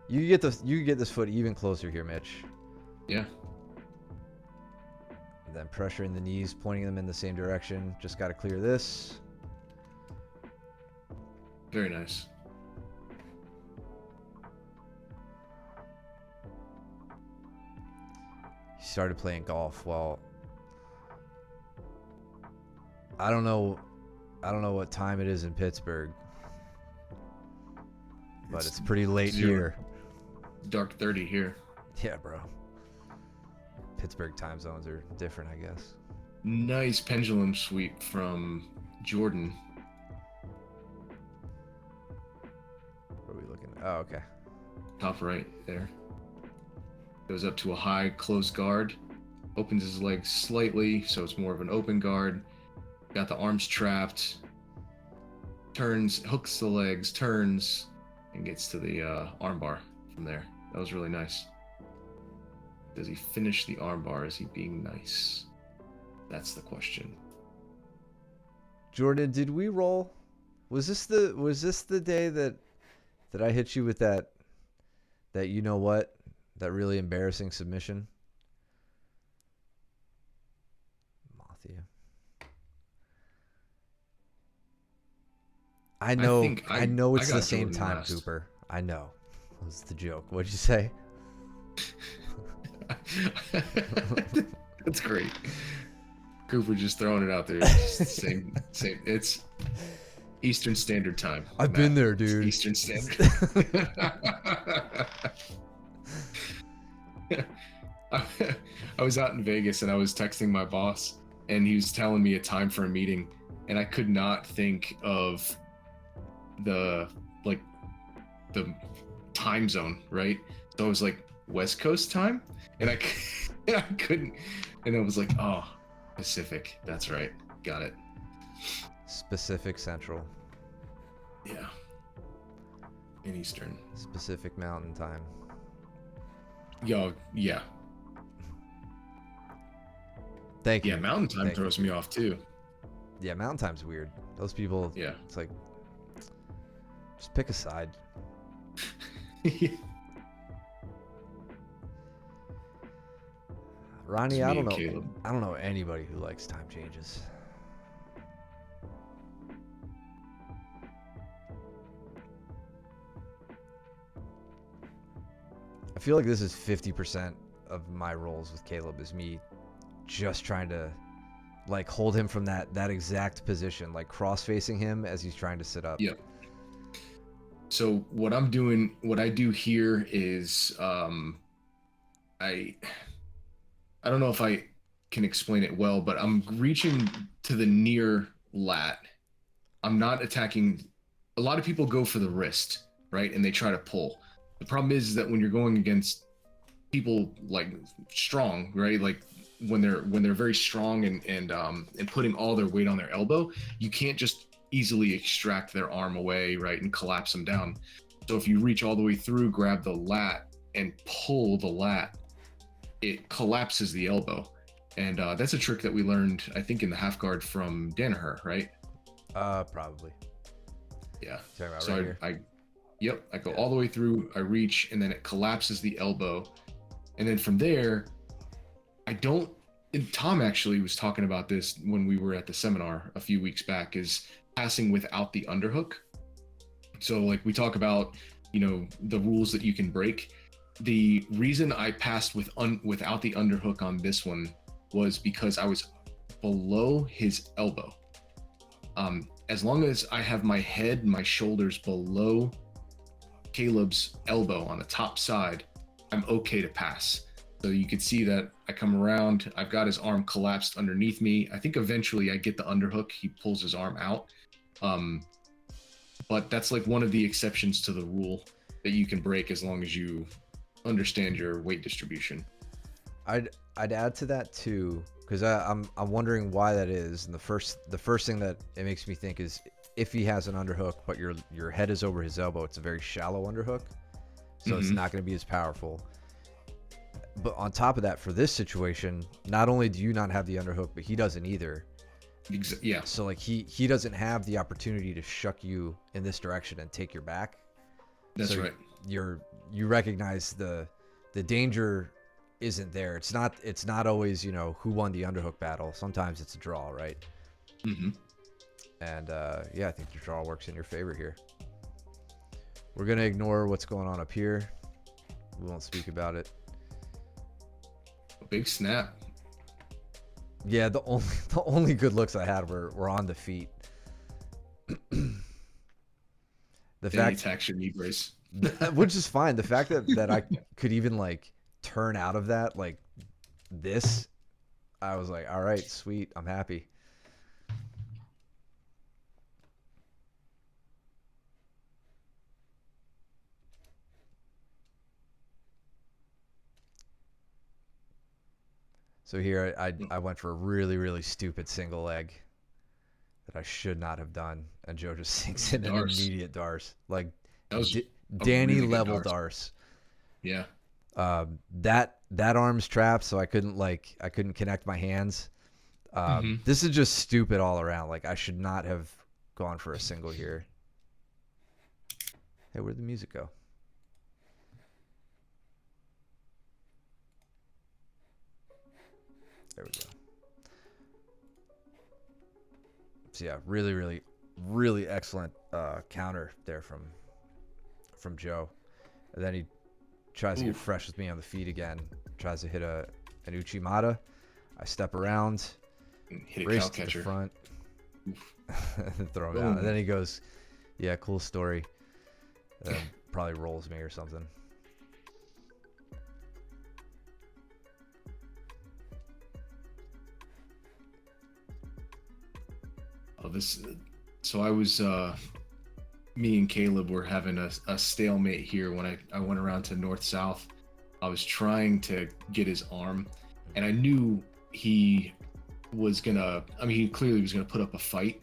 You get this foot even closer here, Mitch. Yeah. And then pressuring the knees, pointing them in the same direction. Just got to clear this. Very nice. He started playing golf. Well, I don't know what time it is in Pittsburgh, but it's pretty late here. Dark 30 here. Yeah, bro. Pittsburgh time zones are different, I guess. Nice pendulum sweep from Jordan. What are we looking at? Oh, okay. Top right there. Goes up to a high closed guard. Opens his legs slightly, so it's more of an open guard. Got the arms trapped. Turns, hooks the legs, turns, and gets to the armbar from there. That was really nice. Does he finish the armbar? Is he being nice? That's the question. Jordan, did we roll? Was this the day that Did I hit you with that you know what? That really embarrassing submission? Mothia. I I know think I know I it's the got same Jordan time, last. Cooper. I know. What's the joke? What'd you say? That's great. Cooper just throwing it out there. It's just same. It's Eastern Standard Time. I've Matt. been there, It's dude. Eastern Standard. I was out in Vegas and I was texting my boss and he was telling me a time for a meeting and I could not think of the like the time zone, right? So I was like West Coast time and I couldn't and I was like, oh, Pacific. That's right. Got it. Pacific Central. Yeah. In Eastern. Pacific Mountain Time. Yo, yeah. Thank you. Yeah, Mountain Time Thank throws you. me off too. Yeah, Mountain Time's weird. Those people, Yeah. it's like, just pick a side. Ronnie, It's I me don't and know. Caleb. I don't know anybody who likes time changes. I feel like this is 50% of my roles with Caleb is me just trying to like hold him from that exact position, like cross facing him as he's trying to sit up. Yep. So what I do here is I don't know if I can explain it well, but I'm reaching to the near lat. I'm not attacking. A lot of people go for the wrist, right? And they try to pull. The problem is that when you're going against people like strong, right? Like when they're very strong and putting all their weight on their elbow, you can't just easily extract their arm away, right, and collapse them down. So if you reach all the way through, grab the lat and pull the lat, it collapses the elbow. And that's a trick that we learned, I think, in the half guard from Danaher, right? Probably. Yeah. Talking about So right here. I go all the way through, I reach, and then it collapses the elbow. And then from there, and Tom actually was talking about this when we were at the seminar a few weeks back, is passing without the underhook. So like we talk about, the rules that you can break. The reason I passed without the underhook on this one was because I was below his elbow. As long as I have my head, my shoulders below Caleb's elbow on the top side, I'm okay to pass. So you can see that I come around, I've got his arm collapsed underneath me. I think eventually I get the underhook, he pulls his arm out. But that's like one of the exceptions to the rule that you can break as long as you understand your weight distribution. I'd add to that too, because I'm wondering why that is. And the first thing that it makes me think is if he has an underhook, but your head is over his elbow, it's a very shallow underhook, so it's not going to be as powerful. But on top of that, for this situation, not only do you not have the underhook, but he doesn't either. Yeah. So like he doesn't have the opportunity to shuck you in this direction and take your back. That's so right. You recognize the danger isn't there. It's not always, who won the underhook battle. Sometimes it's a draw, right? Mm-hmm. And yeah, I think your draw works in your favor here. We're gonna ignore what's going on up here. We won't speak about it. A big snap. Yeah, the only good looks I had were on the feet. The fact attacks your knee brace. which is fine. The fact that I could even like turn out of that like this, I was like, all right, sweet, I'm happy. So here I went for a really, really stupid single leg that I should not have done, and Joe just sinks in an immediate darce, like That was Danny really good level darce. darce. Yeah. That arm's trapped, so I couldn't connect my hands. This is just stupid all around. Like I should not have gone for a single here. Hey, where'd the music go? There we go. So yeah, really, really, really excellent counter there from Joe. And then he tries to get fresh with me on the feet again. Tries to hit an Uchimata. I step around, Hit a race cow to the catcher. front, and throw him Boom. out. And then he goes, "Yeah, cool story." Probably rolls me or something. Oh, this. So I was. Me and Caleb were having a stalemate here when I went around to north south. I was trying to get his arm, and I knew he was gonna. I mean, he clearly was gonna put up a fight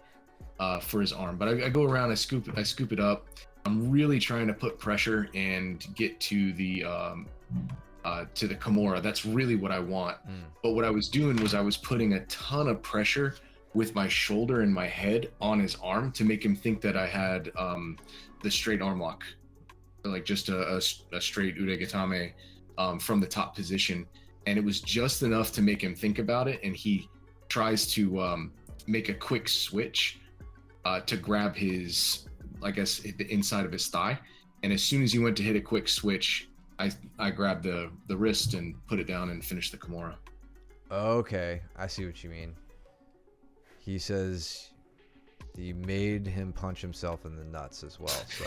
for his arm. But I go around, I scoop it up. I'm really trying to put pressure and get to the Kimura. That's really what I want. But what I was doing was I was putting a ton of pressure with my shoulder and my head on his arm to make him think that I had the straight arm lock, like just a straight uregatame from the top position. And it was just enough to make him think about it. And he tries to make a quick switch to grab his, I guess, the inside of his thigh. And as soon as he went to hit a quick switch, I grabbed the wrist and put it down and finished the Kimura. Okay, I see what you mean. He says you made him punch himself in the nuts as well, so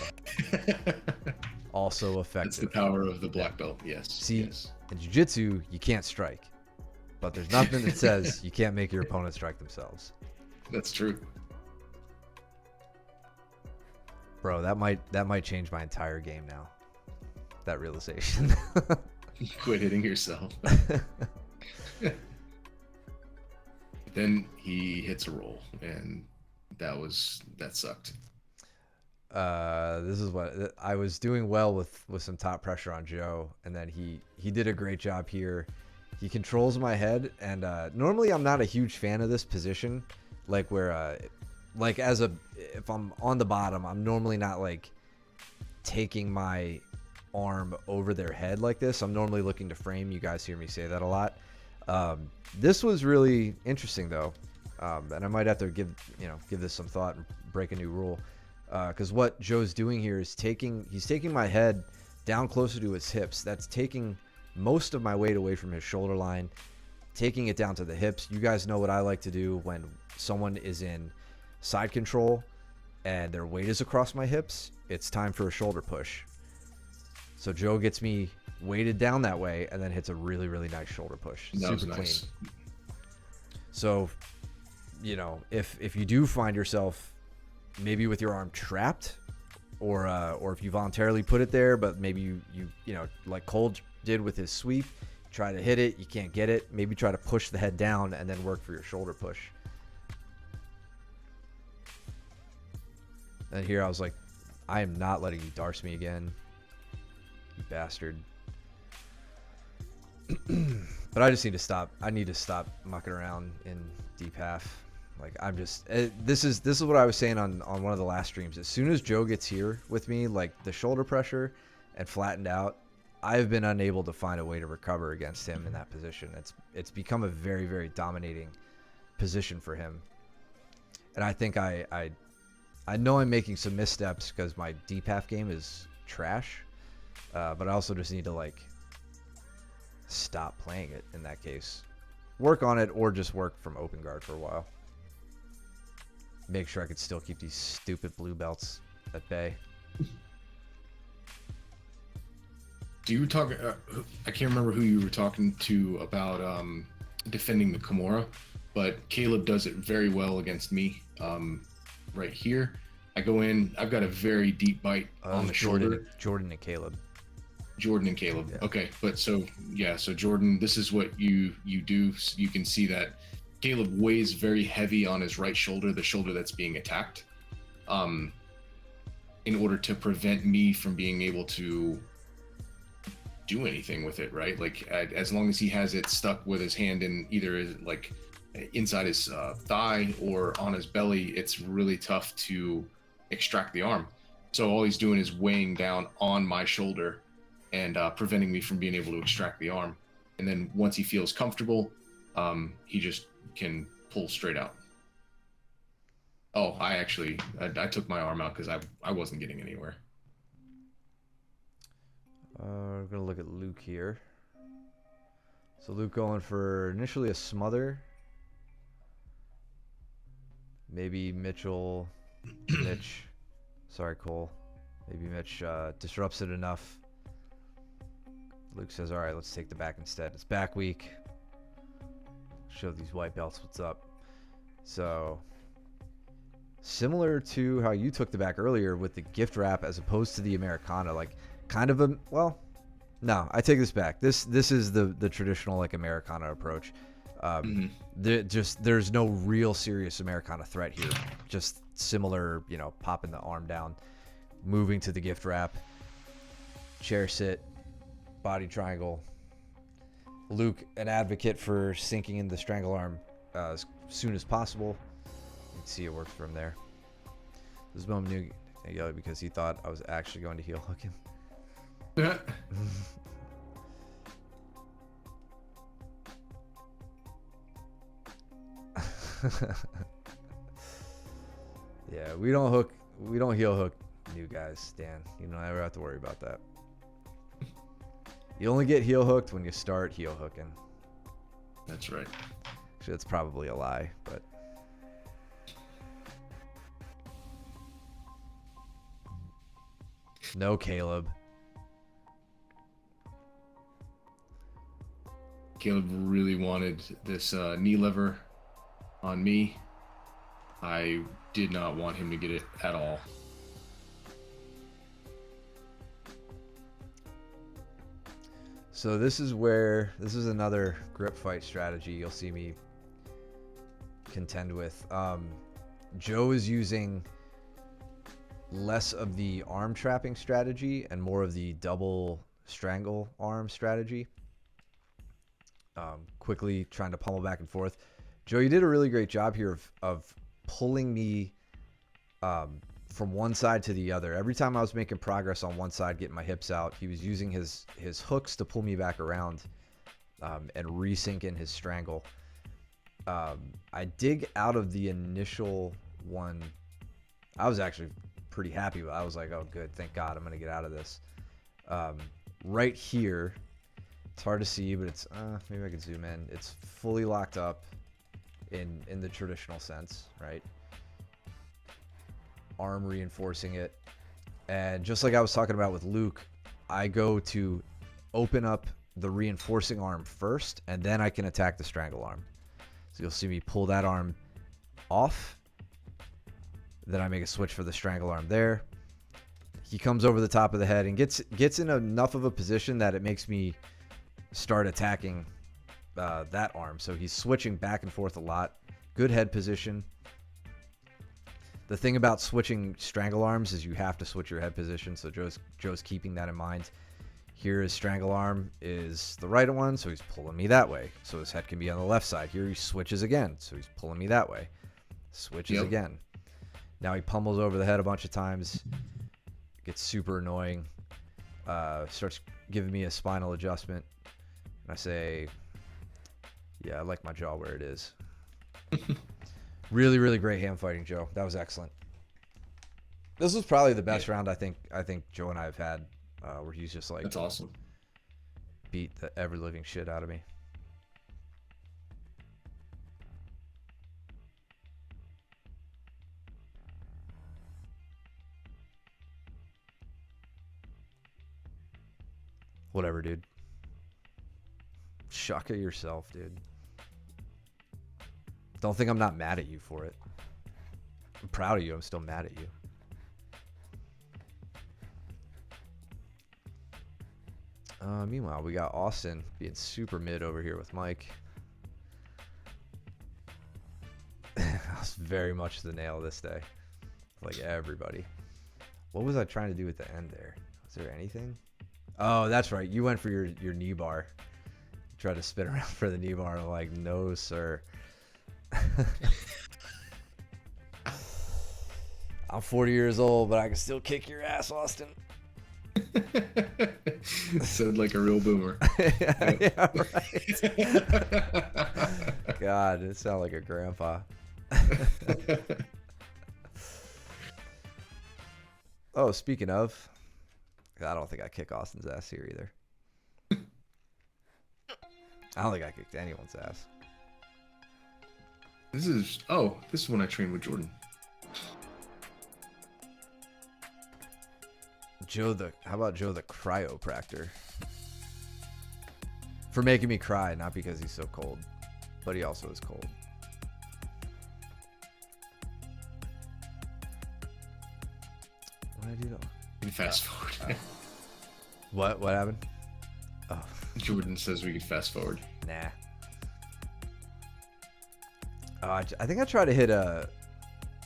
also effective. That's the power of the black belt. Yes. See, yes. in jiu-jitsu, you can't strike, but there's nothing that says you can't make your opponent strike themselves. That's true. Bro, that might change my entire game now. That realization. Quit hitting yourself. Then he hits a roll, and that sucked. This is what I was doing well with some top pressure on Joe, and then he did a great job here. He controls my head, and normally I'm not a huge fan of this position, like where like if I'm on the bottom, I'm normally not like taking my arm over their head like this. I'm normally looking to frame. You guys hear me say that a lot. This was really interesting though, and I might have to give this some thought and break a new rule, because what Joe's doing here is he's taking my head down closer to his hips. That's taking most of my weight away from his shoulder line, taking it down to the hips. You guys know what I like to do when someone is in side control and their weight is across my hips. It's time for a shoulder push. So Joe gets me weighted down that way and then hits a really, really nice shoulder push. That Super was nice. clean. So, if you do find yourself maybe with your arm trapped, or if you voluntarily put it there, but maybe you like Cole did with his sweep, try to hit it, you can't get it, maybe try to push the head down and then work for your shoulder push. And here I was like, I am not letting you darce me again, you bastard. But I just need to stop. I need to stop mucking around in deep half. Like I'm just. This is what I was saying on one of the last streams. As soon as Joe gets here with me, like the shoulder pressure and flattened out, I've been unable to find a way to recover against him in that position. It's become a very, very dominating position for him. And I think I know I'm making some missteps because my deep half game is trash. But I also just need to like stop playing it in that case. Work on it, or just work from open guard for a while. Make sure I could still keep these stupid blue belts at bay. Do you talk? I can't remember who you were talking to about defending the Kimura, but Caleb does it very well against me. Right here, I go in. I've got a very deep bite on the shoulder. Jordan and Caleb. Jordan and Caleb. Yeah. Okay, but so Jordan, this is what you do. You can see that Caleb weighs very heavy on his right shoulder, the shoulder that's being attacked, in order to prevent me from being able to do anything with it, right? Like as long as he has it stuck with his hand in either like inside his thigh or on his belly, it's really tough to extract the arm. So all he's doing is weighing down on my shoulder and preventing me from being able to extract the arm. And then once he feels comfortable, he just can pull straight out. Oh, I took my arm out because I wasn't getting anywhere. We're gonna look at Luke here. So Luke going for initially a smother. Maybe Mitch. Sorry, Cole. Maybe Mitch disrupts it enough. Luke says, all right, let's take the back instead. It's back week. Show these white belts what's up. So, similar to how you took the back earlier with the gift wrap as opposed to the Americana, like kind of a, well, no, I take this back. This is the traditional like Americana approach. There's no real serious Americana threat here. Just similar, you know, popping the arm down, moving to the gift wrap, chair sit, body triangle. Luke, an advocate for sinking in the strangle arm as soon as possible. You can see it works from there. This moment knew because he thought I was actually going to heel hook him. Yeah, we don't heel hook new guys, Dan. You don't ever have to worry about that. You only get heel hooked when you start heel hooking. That's right. Actually, that's probably a lie, but no, Caleb. Caleb really wanted this knee lever on me. I did not want him to get it at all. So this is another grip fight strategy you'll see me contend with. Joe is using less of the arm trapping strategy and more of the double strangle arm strategy. Quickly trying to pummel back and forth. Joe, you did a really great job here of pulling me from one side to the other. Every time I was making progress on one side, getting my hips out, he was using his hooks to pull me back around and resync in his strangle. I dig out of the initial one. I was actually pretty happy. I was like, oh, good. Thank God I'm going to get out of this. Right here, it's hard to see, but it's maybe I can zoom in. It's fully locked up in the traditional sense, right? Arm reinforcing it. And just like I was talking about with Luke, I go to open up the reinforcing arm first, and then I can attack the strangle arm. So you'll see me pull that arm off. Then I make a switch for the strangle arm there. He comes over the top of the head and gets in enough of a position that it makes me start attacking that arm. So he's switching back and forth a lot. Good head position. The thing about switching strangle arms is you have to switch your head position, so Joe's keeping that in mind. Here his strangle arm is the right one, so he's pulling me that way. So his head can be on the left side. Here he switches again, so he's pulling me that way. Switches again. Now he pummels over the head a bunch of times. Gets super annoying. Starts giving me a spinal adjustment. And I say, yeah, I like my jaw where it is. Really, really great hand fighting, Joe. That was excellent. This was probably the best round I think Joe and I have had, where he's just like, that's awesome. Beat the ever living shit out of me. Whatever, dude. Shock at yourself, dude. Don't think I'm not mad at you for it. I'm proud of you. I'm still mad at you. Meanwhile, we got Austin being super mid over here with Mike. That was very much the nail this day. Like everybody. What was I trying to do at the end there? Was there anything? Oh, that's right. You went for your knee bar. Tried to spin around for the knee bar. Like, no, sir. I'm 40 years old, but I can still kick your ass, Austin. Sound like a real boomer. Yeah, right. God, it sounds like a grandpa. Oh, speaking of, I don't think I kick Austin's ass here either. I don't think I kicked anyone's ass. This is when I trained with Jordan. How about Joe the cryopractor? For making me cry, not because he's so cold, but he also is cold. What did I do though? Fast forward. What happened? Oh, Jordan says we could fast forward. nah. I think I tried to hit a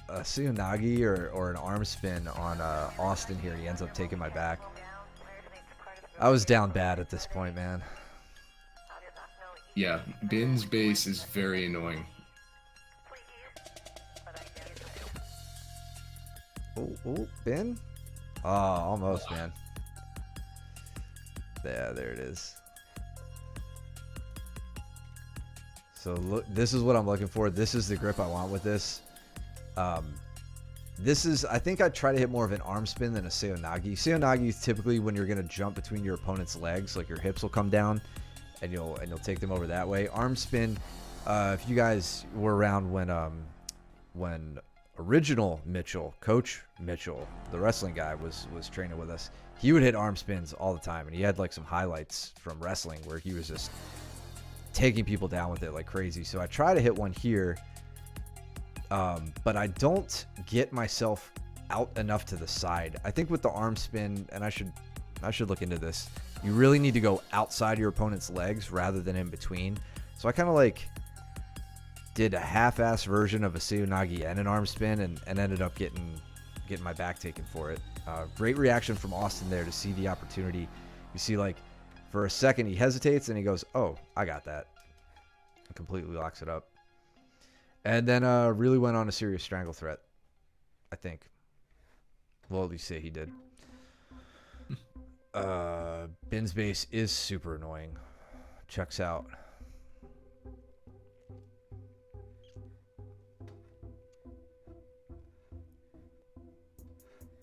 Tsunagi or an arm spin on Austin here. He ends up taking my back. I was down bad at this point, man. Yeah, Ben's base is very annoying. Oh, Ben? Oh, almost, man. Yeah, there it is. So look, this is what I'm looking for. This is the grip I want with this. I think I try to hit more of an arm spin than a Seonagi. Seonagi is typically when you're gonna jump between your opponent's legs, like your hips will come down, and you'll take them over that way. Arm spin. If you guys were around when original Mitchell, Coach Mitchell, the wrestling guy, was training with us, he would hit arm spins all the time, and he had like some highlights from wrestling where he was just taking people down with it like crazy. So I try to hit one here, but I don't get myself out enough to the side. I think with the arm spin, and I should look into this, you really need to go outside your opponent's legs rather than in between. So I kind of like did a half-ass version of a Seonagi and an arm spin, and ended up getting my back taken for it. Great reaction from Austin there to see the opportunity. You see, like, for a second he hesitates and he goes, "Oh, I got that," and completely locks it up. And then really went on a serious strangle threat, I think. Well, at least say he did. Ben's base is super annoying. Checks out.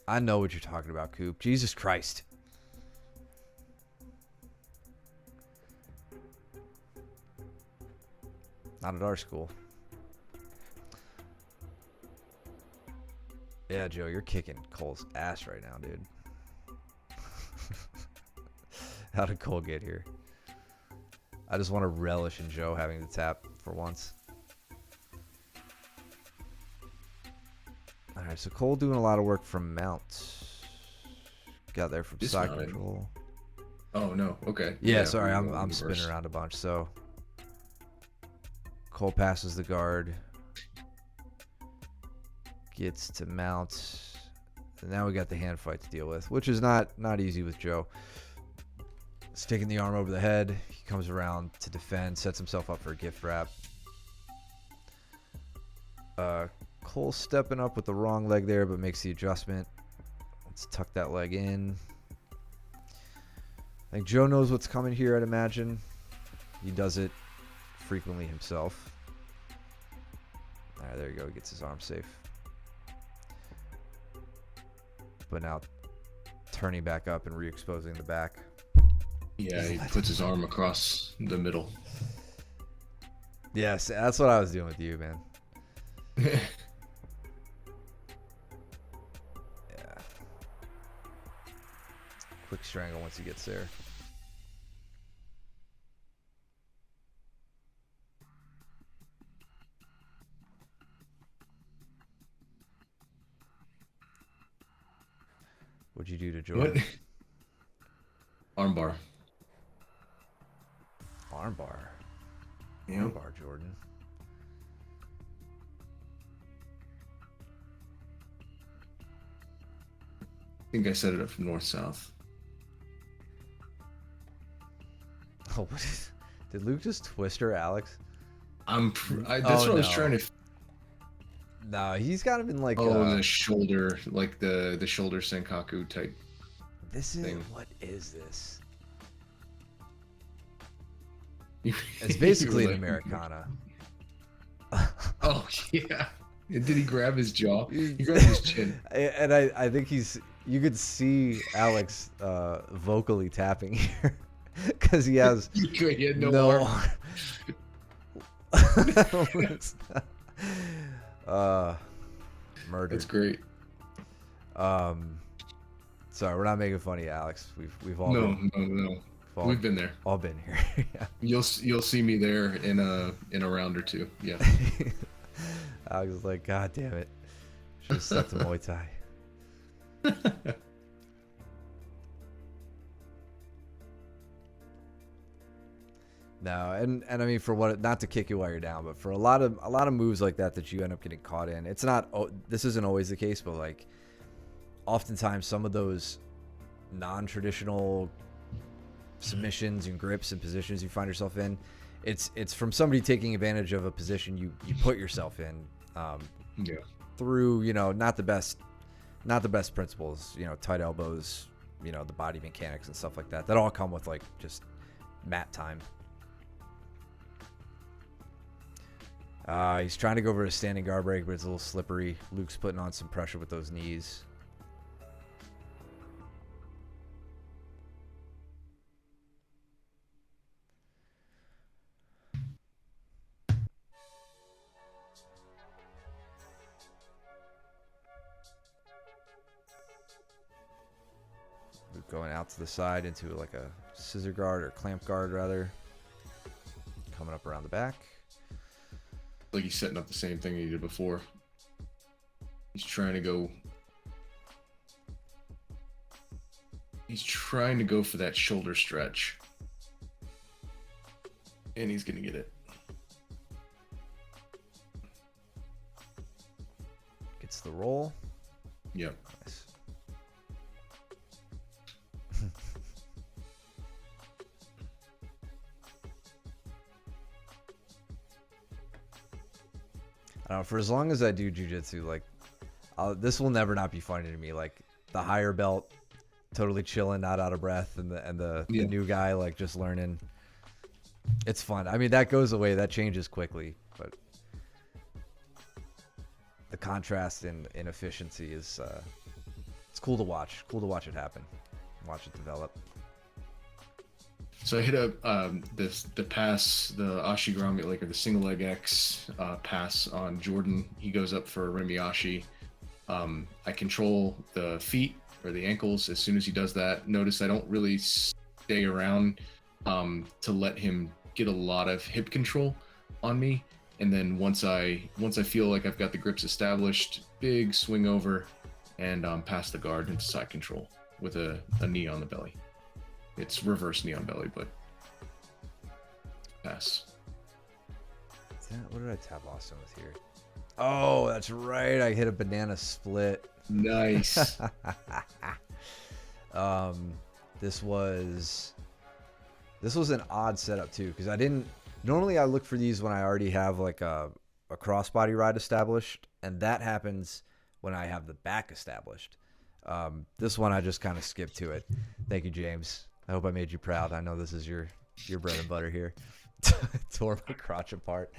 I know what you're talking about, Coop. Jesus Christ. Not at our school. Yeah, Joe, you're kicking Cole's ass right now, dude. How did Cole get here? I just want to relish in Joe having the tap for once. Alright, so Cole doing a lot of work from mount. Got there from side control. Oh, no. Okay. Yeah, sorry. I'm spinning around a bunch. So Cole passes the guard. Gets to mount. And now we got the hand fight to deal with, which is not easy with Joe. He's taking the arm over the head. He comes around to defend, sets himself up for a gift wrap. Cole stepping up with the wrong leg there, but makes the adjustment. Let's tuck that leg in. I think Joe knows what's coming here, I'd imagine. He does it frequently himself. All right, there you go. He gets his arm safe. But now turning back up and re-exposing the back. Yeah, he puts his arm across the middle. Yes, that's what I was doing with you, man. Yeah. Quick strangle once he gets there. What'd you do to Jordan? What? Armbar. Armbar. Yeah. Armbar, Jordan. I think I set it up from north-south. Oh, what is, did Luke just twist her, Alex? That's what I was trying to. No, he's kind of in like Oh, the shoulder, like the shoulder senkaku type this is thing. what is this? You It's were basically an like, Americana. oh yeah. Did he grab his jaw? He's- He grabbed his chin. And I think you could see Alex vocally tapping here because he has He had no no arm. uh murdered. That's great. Sorry, we're not making fun of you, Alex. We've all No, been, no, no. we've all, We've been there. all been here. Yeah. You'll see me there in a round or two. Yeah. Alex was like, God damn it. Should have stuck to Muay Thai. No, and I mean for what, not to kick you while you're down, but for a lot of moves like that you end up getting caught in. It's not, this isn't always the case, but like oftentimes some of those non-traditional submissions and grips and positions you find yourself in, it's from somebody taking advantage of a position you put yourself in, Yeah. through, you know, not the best principles, you know, tight elbows, you know, the body mechanics and stuff like that all come with like just mat time. He's trying to go over a standing guard break, but it's a little slippery. Luke's putting on some pressure with those knees. Luke going out to the side into like a scissor guard or clamp guard rather. Coming up around the back. Like he's setting up the same thing he did before. He's trying to go. He's trying to go for that shoulder stretch. And he's gonna get it. Gets the roll. Yep. Nice. I don't know, for as long as I do jiu-jitsu, like this will never not be funny to me. Like the higher belt, totally chilling, not out of breath, and the new guy like just learning. It's fun. I mean, that goes away. That changes quickly, but the contrast in efficiency is it's cool to watch. Cool to watch it happen. Watch it develop. So I hit the pass, the Ashigarami, like, or the single leg X pass on Jordan. He goes up for a Remiyashi. I control the feet or the ankles as soon as he does that. Notice I don't really stay around to let him get a lot of hip control on me. And then once I feel like I've got the grips established, big swing over and pass the guard into side control with a knee on the belly. It's reverse knee on belly, but pass. What did I tap Austin with here? Oh, that's right. I hit a banana split. Nice. This was an odd setup too, because I didn't normally I look for these when I already have like a crossbody ride established, and that happens when I have the back established. This one I just kind of skipped to it. Thank you, James. I hope I made you proud. I know this is your bread and butter here. Tore my crotch apart.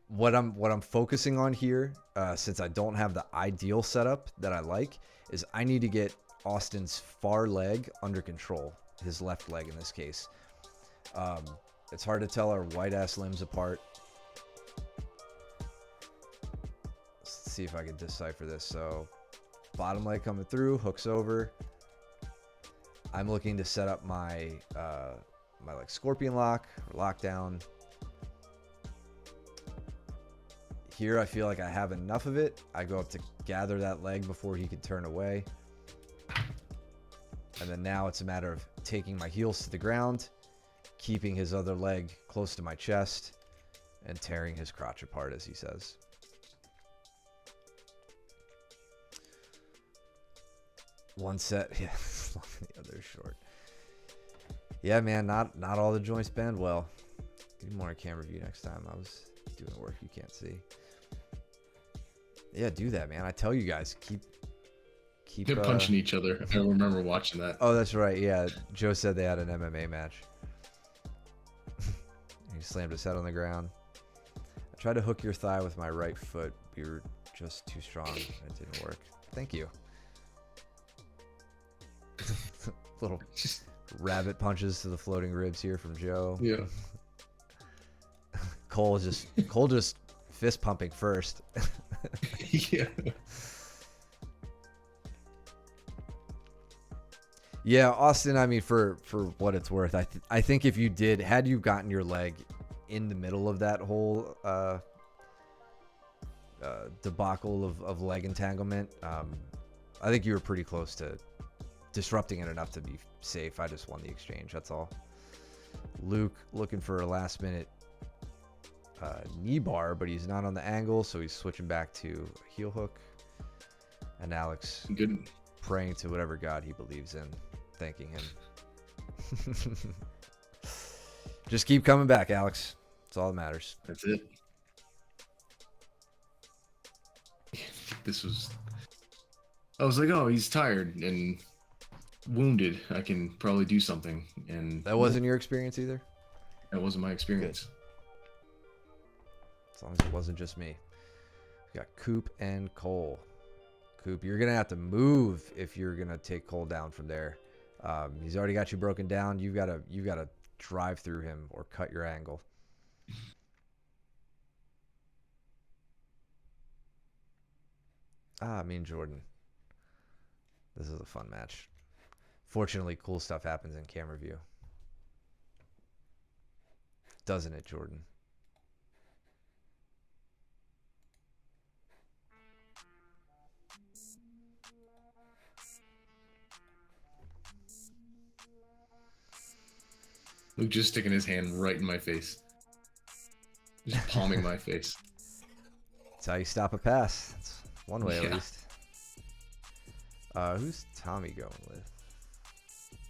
What I'm focusing on here, since I don't have the ideal setup that I like, is I need to get Austin's far leg under control. His left leg in this case. It's hard to tell our white ass limbs apart. Let's see if I can decipher this. So bottom leg coming through, hooks over. I'm looking to set up my my like scorpion lock or lockdown. Here I feel like I have enough of it. I go up to gather that leg before he can turn away. And then now it's a matter of taking my heels to the ground, keeping his other leg close to my chest, and tearing his crotch apart, as he says. One set, yeah, the other short. Yeah, man, not all the joints bend well. Give me more camera view next time. I was doing work you can't see. Yeah, do that, man. I tell you guys, keep. They're punching each other. I remember watching that. Oh, that's right. Yeah, Joe said they had an MMA match. He slammed his head on the ground. I tried to hook your thigh with my right foot. You were just too strong. It didn't work. Thank you. Little rabbit punches to the floating ribs here from Joe. Yeah. Cole just fist pumping first. Yeah. Yeah, Austin, I mean, for what it's worth, I think if you had you gotten your leg in the middle of that whole debacle of leg entanglement, I think you were pretty close to disrupting it enough to be safe. I just won the exchange, that's all. Luke looking for a last minute knee bar, but he's not on the angle, so he's switching back to a heel hook. And Alex Good. praying to whatever God he believes in, thanking him. Just keep coming back, Alex. That's all that matters. That's it. I was like, oh, he's tired and wounded. I can probably do something. And That wasn't your experience either? that wasn't my experience. As long as it wasn't just me. We got Coop and Cole. Coop, you're going to have to move if you're going to take Cole down from there. He's already got you broken down. You've got to drive through him or cut your angle. Me and Jordan. This is a fun match. Fortunately, cool stuff happens in camera view. Doesn't it, Jordan? Luke just sticking his hand right in my face. Just palming my face. That's how you stop a pass. That's one way, Yeah. at least. Who's Tommy going with?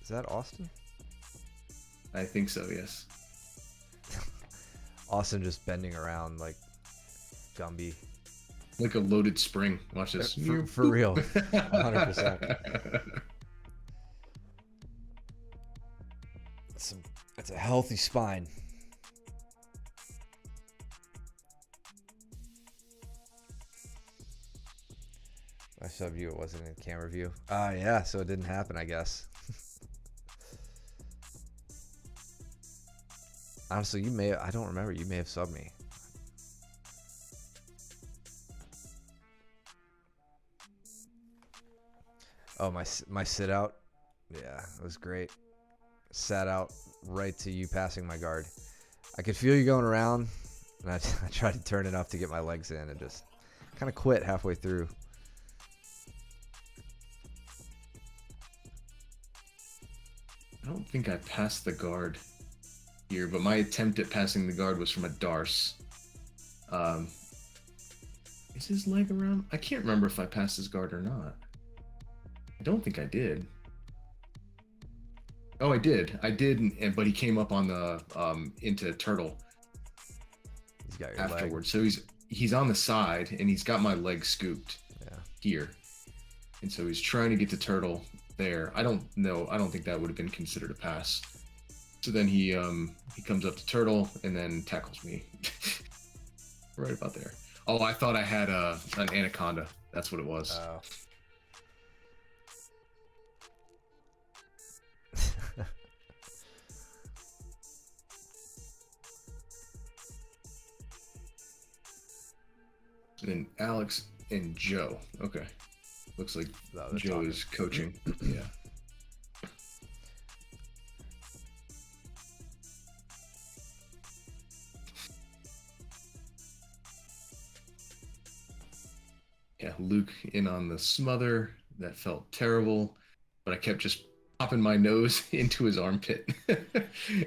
Is that Austin? I think so, yes. Austin just bending around like Gumby. Like a loaded spring. Watch this. For real. 100%. That's a healthy spine. I showed you it wasn't in camera view. Yeah, so it didn't happen, I guess. Honestly, I don't remember, you may have subbed me. Oh, my sit out? Yeah, it was great. Sat out right to you passing my guard. I could feel you going around, and I tried to turn enough to get my legs in and just kind of quit halfway through. I don't think I passed the guard here, but my attempt at passing the guard was from a Darce. Is his leg around? I can't remember if I passed his guard or not. I don't think I did. Oh, I did. But he came up on the into turtle He's got your afterwards. So he's on the side and he's got my leg scooped here, and so he's trying to get to turtle there. I don't know. I don't think that would have been considered a pass. So then he comes up to turtle and then tackles me right about there. Oh, I thought I had an anaconda. That's what it was. Oh. And then Alex and Joe. Okay. Looks like Joe is coaching. Yeah. Yeah, Luke in on the smother. That felt terrible, but I kept just popping my nose into his armpit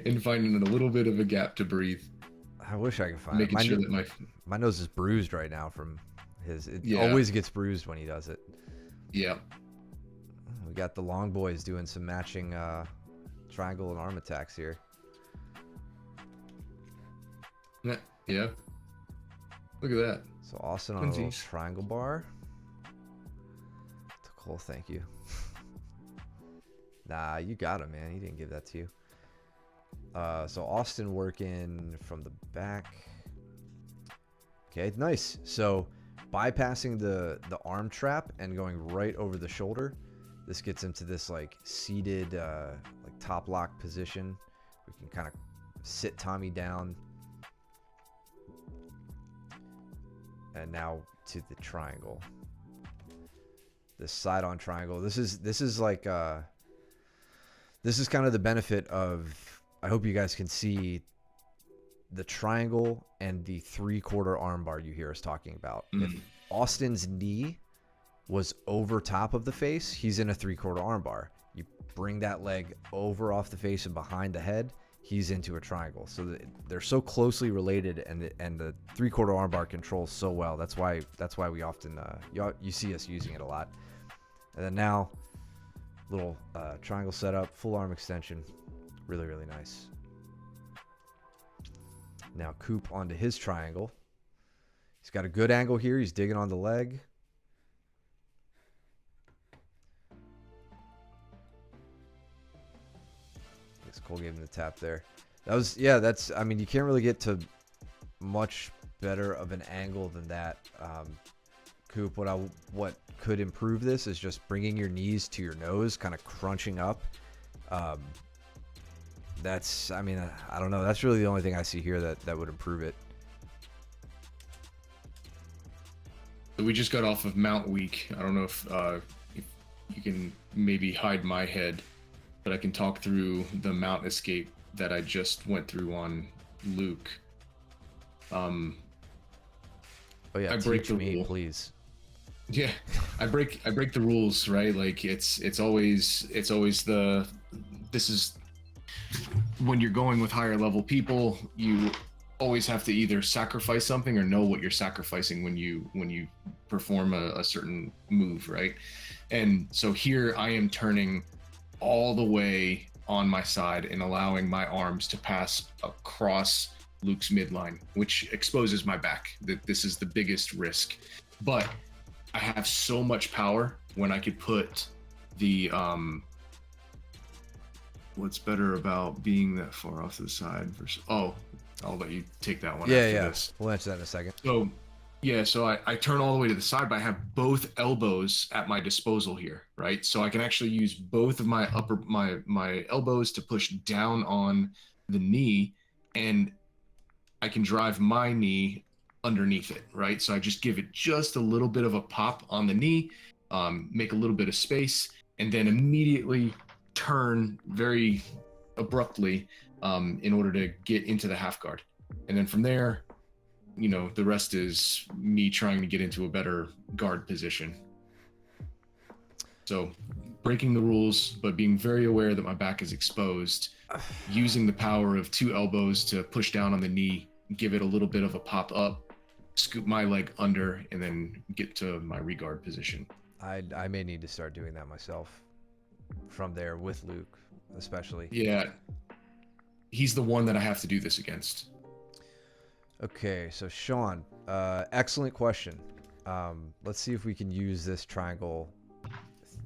and finding a little bit of a gap to breathe. I wish I could find Making it. sure that My nose is bruised right now from his. It Yeah. always gets bruised when he does it. Yeah. We got the long boys doing some matching triangle and arm attacks here. Yeah. Look at that. So Austin on a little Twinsies. triangle bar. Cool, thank you. Nah, you got him, man. He didn't give that to you. So Austin working from the back. Okay, nice. So bypassing the arm trap and going right over the shoulder. This gets into this like seated like top lock position. We can kind of sit Tommy down. And now to the triangle. This side on triangle. This is like this is kind of the benefit of, I hope you guys can see the triangle and the 3/4 arm bar you hear us talking about. If Austin's knee was over top of the face, he's in a 3/4 arm bar. You bring that leg over off the face and behind the head, he's into a triangle. So they're so closely related, and the 3/4 arm bar controls so well. That's why we often you see us using it a lot. And then now, little triangle setup, full arm extension, really, really nice. Now Coop onto his triangle. He's got a good angle here. He's digging on the leg. I guess Cole gave him the tap there. That was, yeah, that's, I mean, you can't really get to much better of an angle than that. Coop, what could improve this is just bringing your knees to your nose, kind of crunching up. That's, I mean, I don't know. That's really the only thing I see here that would improve it. So we just got off of Mount Week. I don't know if you can maybe hide my head, but I can talk through the mount escape that I just went through on Luke. Oh yeah, I break the me, rule. please. Yeah, I break the rules, right? Like it's always this is when you're going with higher level people, you always have to either sacrifice something or know what you're sacrificing when you perform a certain move, right? And so here I am turning all the way on my side and allowing my arms to pass across Luke's midline, which exposes my back. That this is the biggest risk. But I have so much power when I could put the what's better about being that far off to the side versus I'll let you take that one after this. We'll answer that in a second. So I turn all the way to the side, but I have both elbows at my disposal here, right? So I can actually use both of my my elbows to push down on the knee, and I can drive my knee underneath it, right? So I just give it just a little bit of a pop on the knee, make a little bit of space, and then immediately turn very abruptly in order to get into the half guard. And then from there, you know, the rest is me trying to get into a better guard position. So breaking the rules, but being very aware that my back is exposed, using the power of two elbows to push down on the knee, give it a little bit of a pop up, scoop my leg under, and then get to my regard position. I may need to start doing that myself from there with Luke, especially. Yeah. He's the one that I have to do this against. Okay, so Sean, excellent question. Let's see if we can use this triangle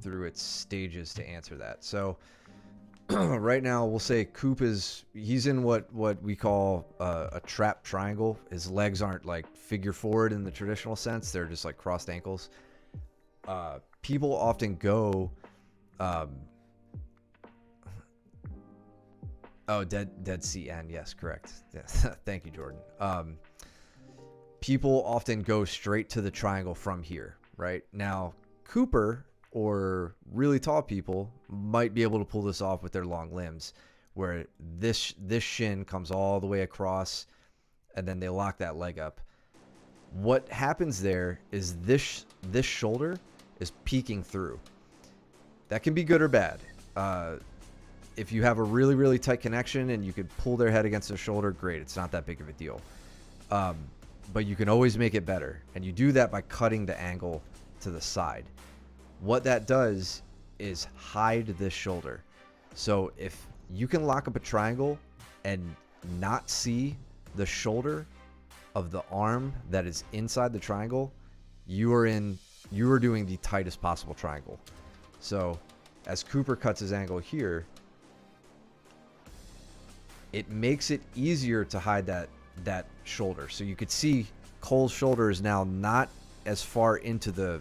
through its stages to answer that. So right now we'll say Coop he's in what we call a trap triangle. His legs aren't like figure forward in the traditional sense. They're just like crossed ankles. People often go Dead CN, yes, correct. Yes. Thank you, Jordan. People often go straight to the triangle from here, right? Now, Cooper or really tall people might be able to pull this off with their long limbs, where this shin comes all the way across, and then they lock that leg up. What happens there is this shoulder is peeking through. That can be good or bad. If you have a really, really tight connection and you could pull their head against their shoulder, great. It's not that big of a deal. But you can always make it better. And you do that by cutting the angle to the side. What that does is hide this shoulder. So if you can lock up a triangle and not see the shoulder of the arm that is inside the triangle, you are doing the tightest possible triangle. So as Cooper cuts his angle here, it makes it easier to hide that shoulder. So you could see Cole's shoulder is now not as far into the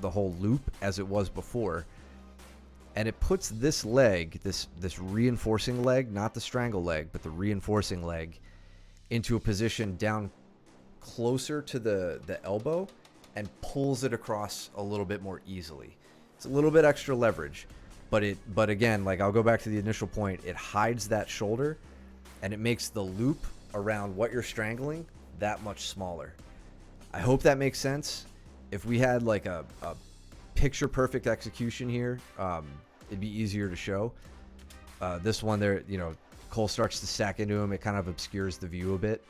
whole loop as it was before. And it puts this leg, this reinforcing leg, not the strangle leg, but the reinforcing leg, into a position down closer to the elbow and pulls it across a little bit more easily. It's a little bit extra leverage, but again, like I'll go back to the initial point, it hides that shoulder and it makes the loop around what you're strangling that much smaller. I hope that makes sense. If we had like a picture perfect execution here, it'd be easier to show. This one there, Cole starts to stack into him. It kind of obscures the view a bit.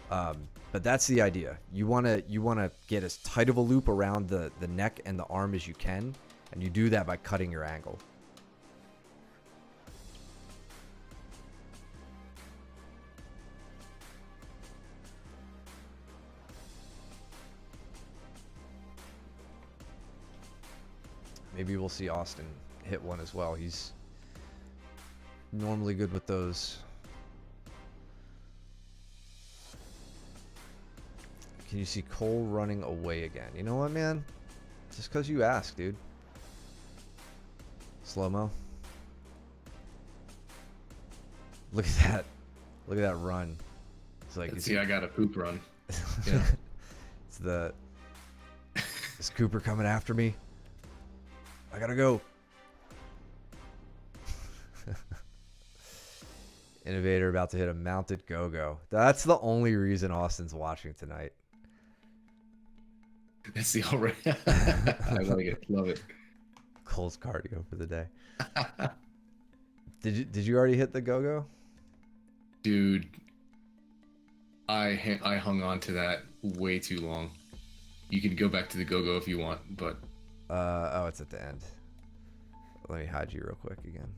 But that's the idea. You want to get as tight of a loop around the neck and the arm as you can, and you do that by cutting your angle. Maybe we'll see Austin hit one as well. He's normally good with those. Can you see Cole running away again? You know what, man? Just because you asked, dude. Slow-mo. Look at that. Look at that run. It's like, see, I got a poop run. Yeah. Is Cooper coming after me? I gotta go. Innovator about to hit a mounted go-go. That's the only reason Austin's watching tonight. That's the already. I like it. Love it. Cole's cardio for the day. Did you already hit the go-go? Dude, I hung on to that way too long. You can go back to the go-go if you want, but oh, it's at the end. Let me hide you real quick again.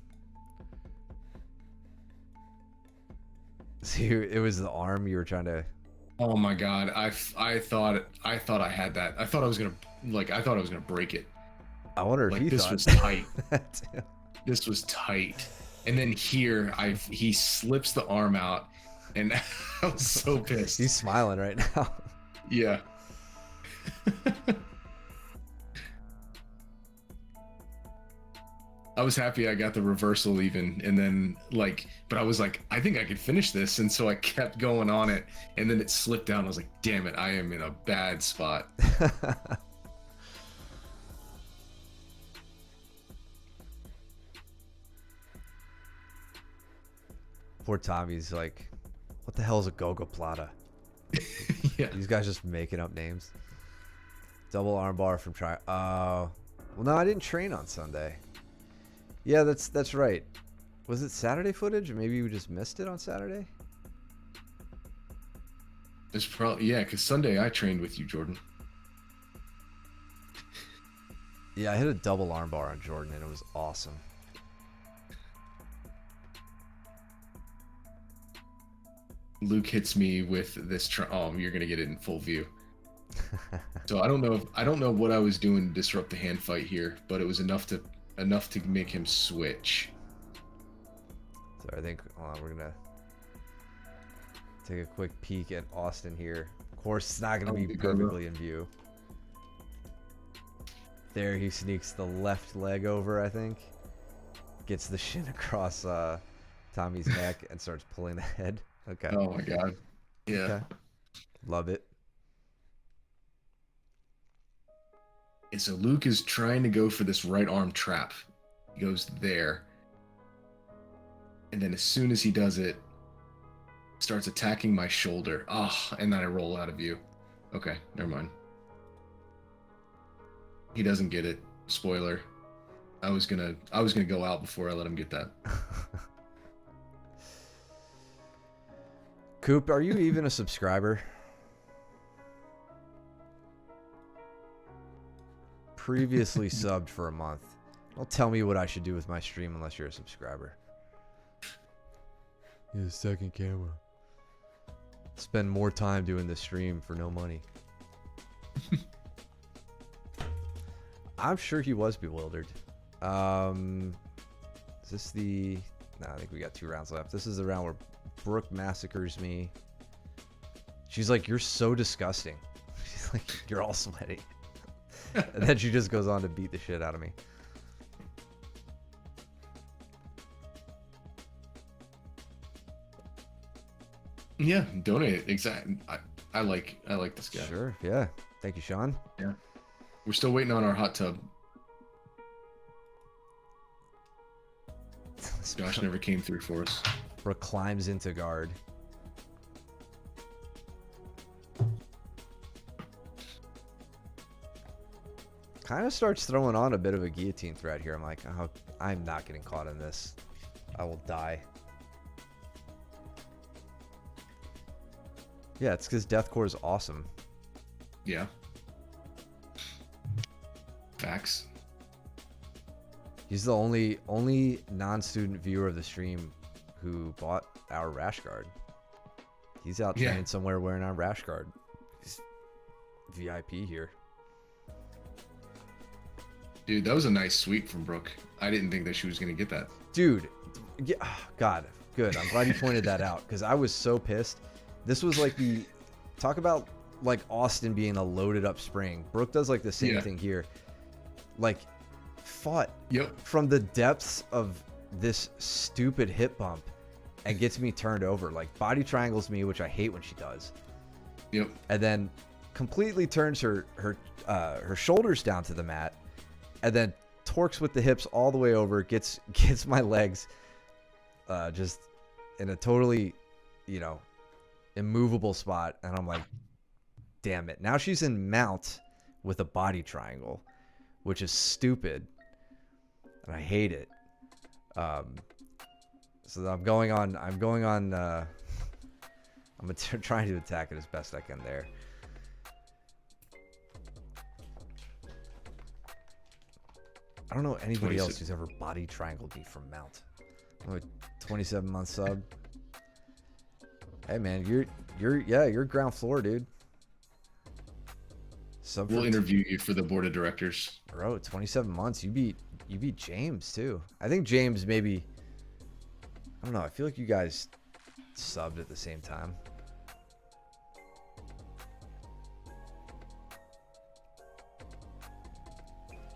See, it was the arm you were trying to. Oh my god, I thought I had that. I thought I was gonna break it. I wonder if like he this thought was tight. This was tight. And then here, he slips the arm out, and I was so pissed. He's smiling right now. Yeah. I was happy I got the reversal even, and then but I was like, I think I could finish this, and so I kept going on it, and then it slipped down. I was like, damn it, I am in a bad spot. Poor Tommy's like, what the hell is a gogoplata? Yeah. These guys just making up names. Double armbar from try. Well, no, I didn't train on Sunday. Yeah, that's right. Was it Saturday footage, or maybe we just missed it on Saturday? It's probably because Sunday I trained with you, Jordan. Yeah, I hit a double armbar on Jordan, and it was awesome. Luke hits me with this. Oh, you're gonna get it in full view. So I don't know what I was doing to disrupt the hand fight here, but it was enough to make him switch. So I think we're gonna take a quick peek at Austin here. Of course, it's not gonna be perfectly in view. There, he sneaks the left leg over, I think. Gets the shin across Tommy's neck and starts pulling the head. Okay. Oh my god. Yeah. Okay. Love it. And so Luke is trying to go for this right arm trap. He goes there. And then as soon as he does it, starts attacking my shoulder. And then I roll out of view. Okay, never mind. He doesn't get it. Spoiler. I was gonna go out before I let him get that. Coop, are you even a subscriber? Previously subbed for a month. Don't tell me what I should do with my stream unless you're a subscriber. Need a second camera. Spend more time doing this stream for no money. I'm sure he was bewildered. Is this the... No, I think we got 2 rounds left. This is the round where Brooke massacres me. She's like, you're so disgusting. She's like, you're all sweaty. And then she just goes on to beat the shit out of me. Yeah, donate. Exactly. I like this guy. Sure, yeah. Thank you, Sean. Yeah. We're still waiting on our hot tub. Josh never came through for us. Brooke climbs into guard. Kind of starts throwing on a bit of a guillotine threat here. I'm like, oh, I'm not getting caught in this. I will die. Yeah, it's because deathcore is awesome. Yeah. Facts. He's the only non-student viewer of the stream who bought our rash guard. He's out training somewhere wearing our rash guard. He's VIP here. Dude, that was a nice sweep from Brooke. I didn't think that she was going to get that. Dude, yeah, God, good. I'm glad you pointed that out because I was so pissed. This was like the... Talk about like Austin being a loaded up spring. Brooke does like the same thing here. Like, fought from the depths of this stupid hip bump and gets me turned over. Like, body triangles me, which I hate when she does. Yep. And then completely turns her shoulders down to the mat and then torques with the hips all the way over, gets my legs just in a totally, you know, immovable spot. And I'm like, damn it. Now she's in mount with a body triangle, which is stupid. And I hate it. So I'm going on, I'm trying to attack it as best I can there. I don't know anybody else who's ever body triangled me from mount. I'm a 27-month sub. Hey man, you're ground floor, dude. We'll interview you for the board of directors. Bro, 27 months. You beat James too. I think James maybe, I don't know. I feel like you guys subbed at the same time.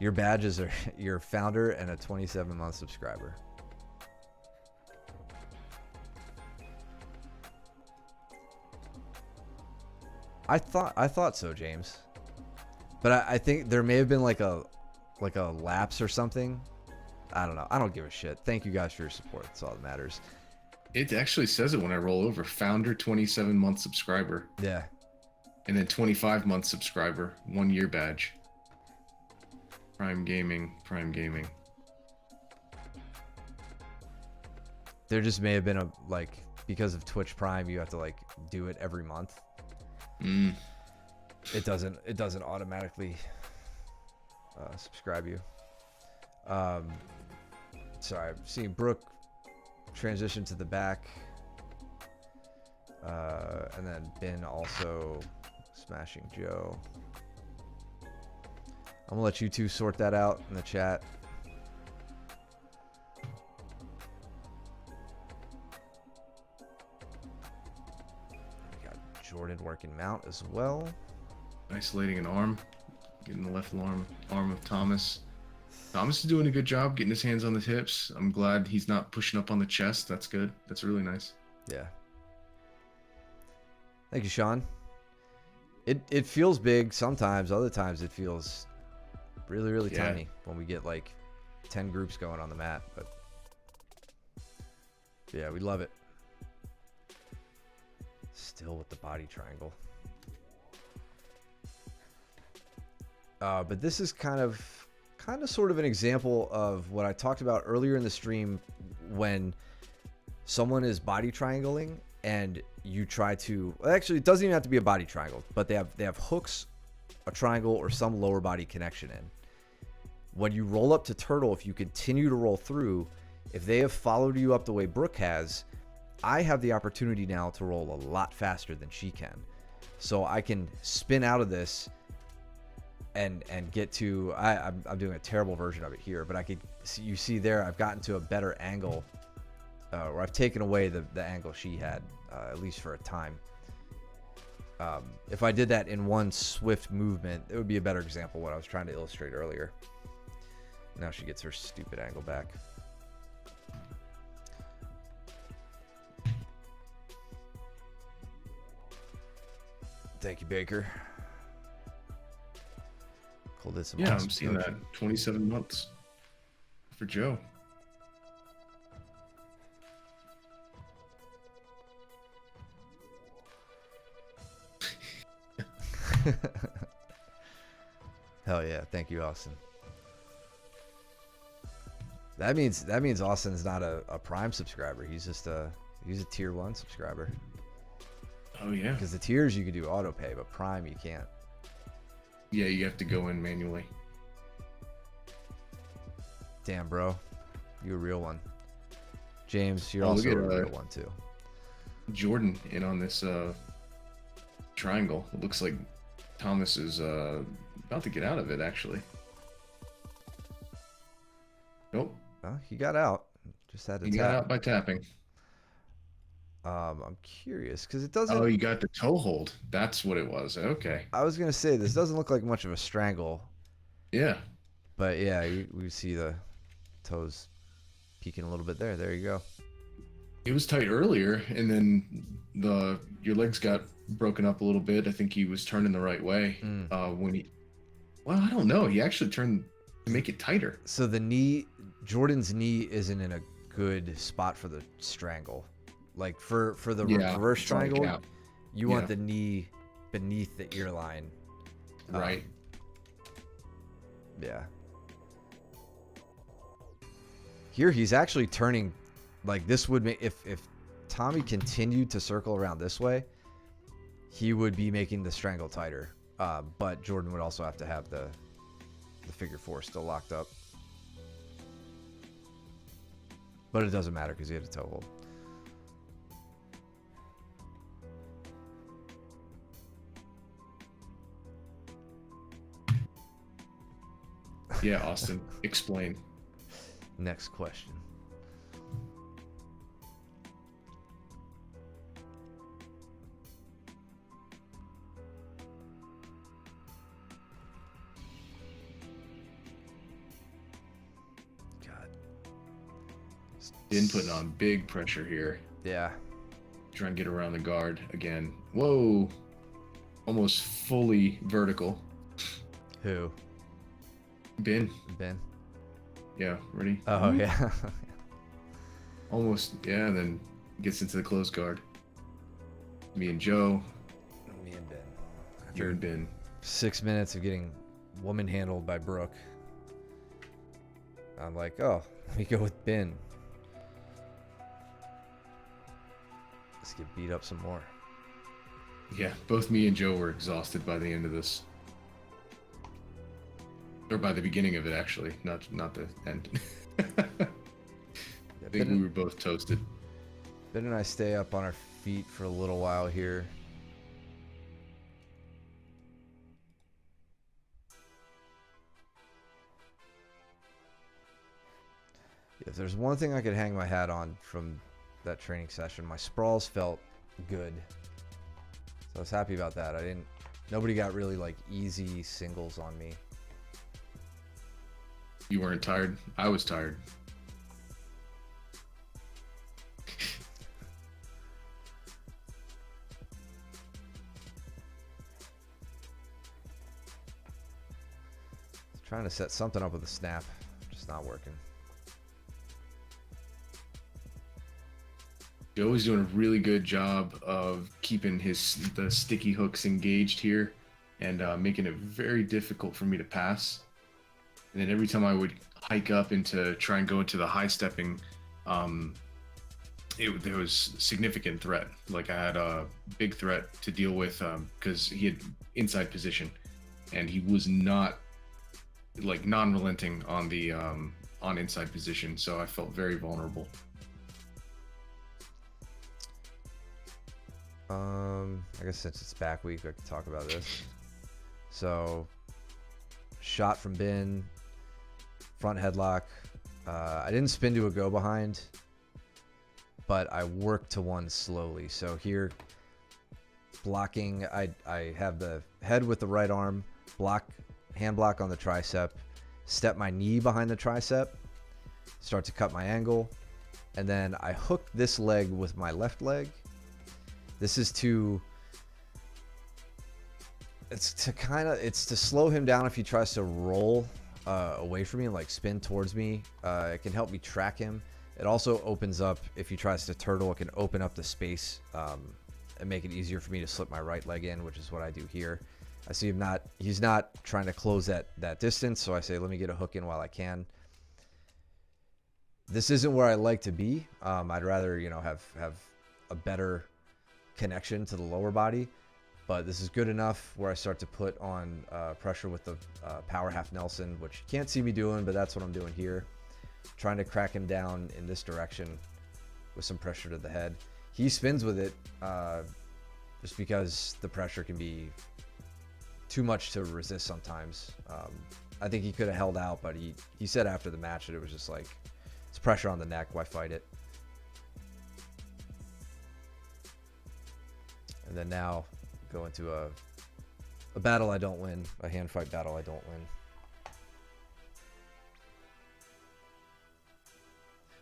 Your badges are your founder and a 27-month subscriber. I thought so, James. But I think there may have been like a lapse or something. I don't know. I don't give a shit. Thank you guys for your support. That's all that matters. It actually says it when I roll over. Founder 27-month subscriber. Yeah. And then 25-month subscriber. 1 year badge. Prime Gaming. There just may have been a, like, because of Twitch Prime, you have to like do it every month. It doesn't automatically subscribe you. Sorry, I'm seeing Brooke transition to the back. And then Ben also smashing Joe. I'm gonna let you two sort that out in the chat. We got Jordan working mount as well. Isolating an arm. Getting the left arm of Thomas. Thomas is doing a good job getting his hands on the hips. I'm glad he's not pushing up on the chest. That's good. That's really nice. Yeah. Thank you, Sean. It feels big sometimes. Other times it feels really tiny when we get like 10 groups going on the mat. But yeah, we love it. Still with the body triangle. But this is kind of sort of an example of what I talked about earlier in the stream when someone is body triangling and you try to, actually it doesn't even have to be a body triangle, but they have hooks, a triangle, or some lower body connection in. When you roll up to turtle, if you continue to roll through, if they have followed you up the way Brooke has, I have the opportunity now to roll a lot faster than she can. So I can spin out of this and get to, I'm doing a terrible version of it here, but I could, you see there, I've gotten to a better angle, or I've taken away the angle she had, at least for a time. If I did that in one swift movement, it would be a better example of what I was trying to illustrate earlier. Now she gets her stupid angle back. Thank you, Baker. Cole did some Yeah, awesome I'm seeing coaching. that. 27 months for Joe. Hell yeah. Thank you, Austin. That means Austin's not a Prime subscriber. He's just he's a tier 1 subscriber. Oh yeah. Because the tiers you can do auto pay, but Prime you can't. Yeah, you have to go in manually. Damn, bro. You a real one. James, you're Oh, also look a at, real one too. Jordan in on this triangle. It looks like Thomas is about to get out of it, actually. Nope. Well, he got out. Just had to He tap. got out by tapping. I'm curious because it doesn't. Oh, you got the toe hold. That's what it was. Okay. I was gonna say this doesn't look like much of a strangle, Yeah. but yeah, we see the toes peeking a little bit there. There you go. It was tight earlier, and then your legs got broken up a little bit. I think he was turning the right way when he. Well, I don't know. He actually turned to make it tighter. So Jordan's knee isn't in a good spot for the strangle. Like for the reverse it's on the triangle, gap. you want the knee beneath the ear line. Right. Yeah. Here he's actually turning, like this would make if Tommy continued to circle around this way, he would be making the strangle tighter. But Jordan would also have to have the figure 4 still locked up. But it doesn't matter because he had a toe hold. Yeah, Austin, explain. Next question. God. Been putting on big pressure here. Yeah. Trying to get around the guard again. Whoa. Almost fully vertical. Who? Ben. Yeah, ready? Oh, yeah. Almost, yeah, and then gets into the closed guard. Me and Joe. Me and Ben. You and Ben. 6 minutes of getting woman handled by Brooke. I'm like, oh, let me go with Ben. Let's get beat up some more. Yeah, both me and Joe were exhausted by the end of this. Or by the beginning of it, actually, not the end. I think we were both toasted. Ben and I stay up on our feet for a little while here. If there's one thing I could hang my hat on from that training session, my sprawls felt good. So I was happy about that. Nobody got really like easy singles on me. You weren't tired? I was tired. Trying to set something up with a snap, just not working. Joe is doing a really good job of keeping the sticky hooks engaged here and making it very difficult for me to pass. And then every time I would hike up into try and go into the high stepping, there was significant threat. Like I had a big threat to deal with because he had inside position, and he was not like non-relenting on the on inside position. So I felt very vulnerable. I guess since it's back week, I can talk about this. So, shot from bin, front headlock. I didn't spin to a go behind, but I worked to one slowly. So here, blocking, I have the head with the right arm, hand block on the tricep, step my knee behind the tricep, start to cut my angle, and then I hook this leg with my left leg. This is it's to slow him down if he tries to roll away from me and like spin towards me. It can help me track him. It also opens up, if he tries to turtle, it can open up the space and make it easier for me to slip my right leg in, which is what I do here. I see he's not trying to close that distance, so I say, let me get a hook in while I can. This isn't where I like to be. I'd rather, have a better connection to the lower body, but this is good enough where I start to put on pressure with the power half Nelson, which you can't see me doing, but that's what I'm doing here. Trying to crack him down in this direction with some pressure to the head. He spins with it just because the pressure can be too much to resist sometimes. I think he could have held out, but he said after the match that it was just like, it's pressure on the neck, why fight it? And then now go into a battle I don't win, a hand fight battle I don't win.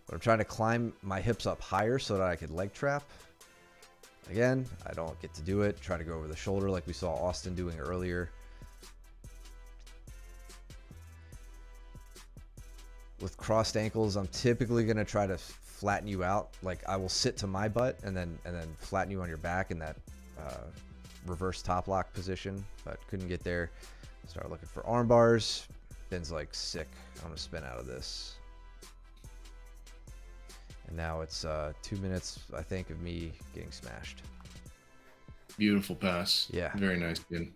But I'm trying to climb my hips up higher so that I could leg trap. Again, I don't get to do it. Try to go over the shoulder like we saw Austin doing earlier. With crossed ankles, I'm typically going to try to flatten you out. Like I will sit to my butt and then flatten you on your back in that reverse top lock position, but couldn't get there. Start looking for arm bars. Ben's like sick. I'm going to spin out of this. And now it's 2 minutes, I think, of me getting smashed. Beautiful pass. Yeah. Very nice, Ben.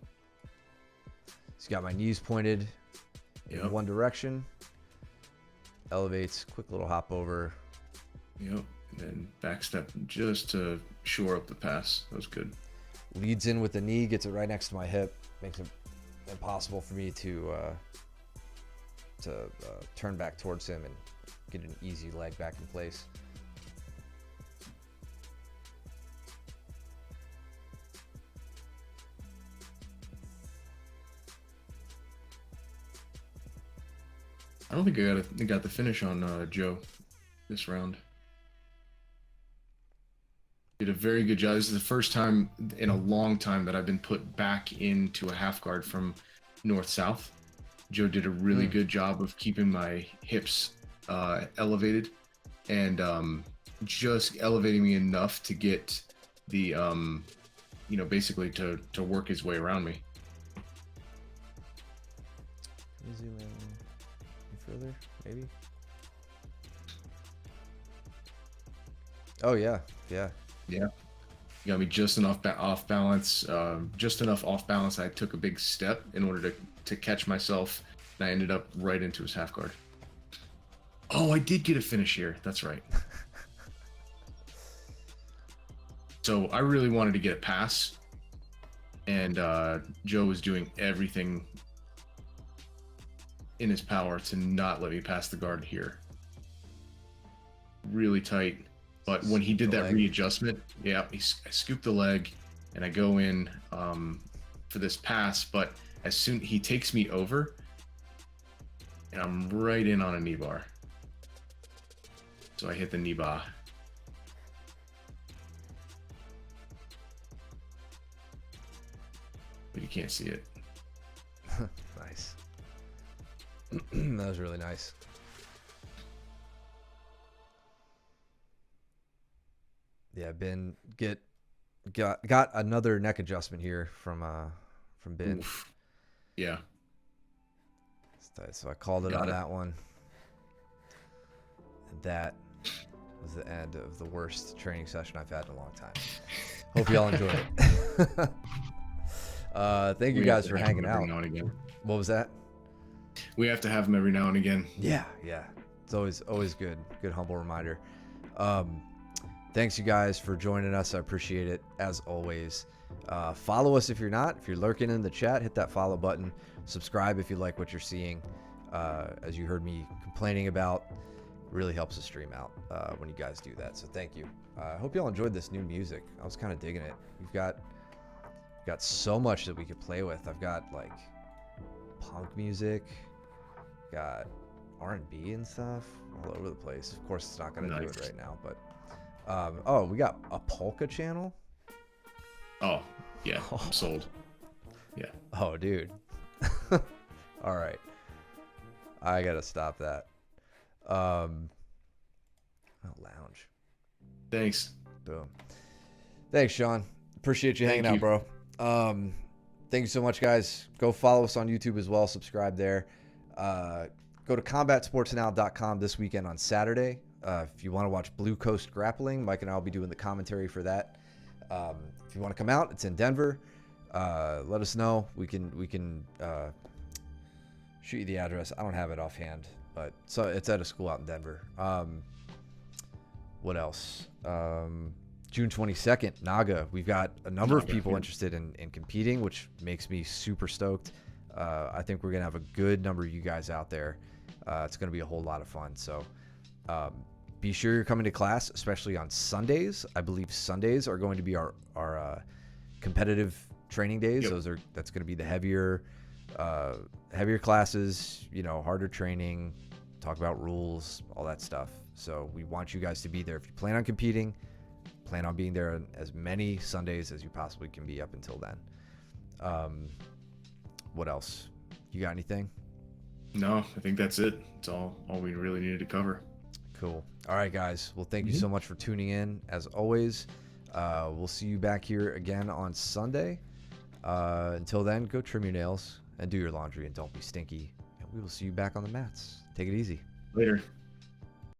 He's got my knees pointed in one direction. Elevates, quick little hop over. Yep. And then backstep just to shore up the pass. That was good. Leads in with the knee, gets it right next to my hip. Makes it impossible for me to turn back towards him and get an easy leg back in place. I don't think I got the finish on Joe this round. Did a very good job. This is the first time in a long time that I've been put back into a half guard from north-south. Joe did a really good job of keeping my hips elevated and just elevating me enough to get the, basically to work his way around me. Can you zoom in further, maybe? Oh, yeah. Yeah. Yeah. You got me just enough off balance, just enough off balance. I took a big step in order to catch myself, and I ended up right into his half guard. Oh, I did get a finish here. That's right. So I really wanted to get a pass, and Joe was doing everything in his power to not let me pass the guard here. Really tight. But when he did that readjustment, yeah, I scooped the leg and I go in for this pass, but as soon he takes me over and I'm right in on a knee bar. So I hit the knee bar. But you can't see it. Nice. That was really nice. Yeah, Ben got another neck adjustment here from Ben. Oof. Yeah. So I called it on that one. And that was the end of the worst training session I've had in a long time. Hope y'all enjoyed it. Thank you guys for hanging out. What was that? We have to have them every now and again. Yeah. It's always good. Good humble reminder. Thanks, you guys, for joining us. I appreciate it, as always. Follow us if you're not. If you're lurking in the chat, hit that follow button. Subscribe if you like what you're seeing. As you heard me complaining about, really helps the stream out when you guys do that. So thank you. I hope y'all enjoyed this new music. I was kind of digging it. We've got so much that we could play with. I've got like punk music, got R&B and stuff all over the place. Of course, it's not going to do it right now, but oh, we got a polka channel. Oh yeah, I'm sold. Yeah. Oh, dude. All right, I gotta stop that. Oh, lounge. Thanks. Boom. Thanks, Sean. Appreciate you hanging out, bro. Thank you so much, guys. Go follow us on YouTube as well. Subscribe there. Go to combatsportsnow.com this weekend on Saturday. If you want to watch Blue Coast Grappling, Mike and I will be doing the commentary for that. If you want to come out, it's in Denver. Let us know. We can shoot you the address. I don't have it offhand, but so it's at a school out in Denver. What else? June 22nd, Naga. We've got a number of people interested in competing, which makes me super stoked. I think we're going to have a good number of you guys out there. It's going to be a whole lot of fun. So be sure you're coming to class, especially on Sundays. I believe Sundays are going to be our competitive training days. Yep. That's going to be the heavier classes, harder training, talk about rules, all that stuff. So we want you guys to be there. If you plan on competing, plan on being there as many Sundays as you possibly can be up until then. What else? You got anything? No, I think that's it. It's all we really needed to cover. Cool. All right, guys. Well, thank you so much for tuning in. As always, we'll see you back here again on Sunday. Until then, go trim your nails and do your laundry and don't be stinky. And we will see you back on the mats. Take it easy. Later.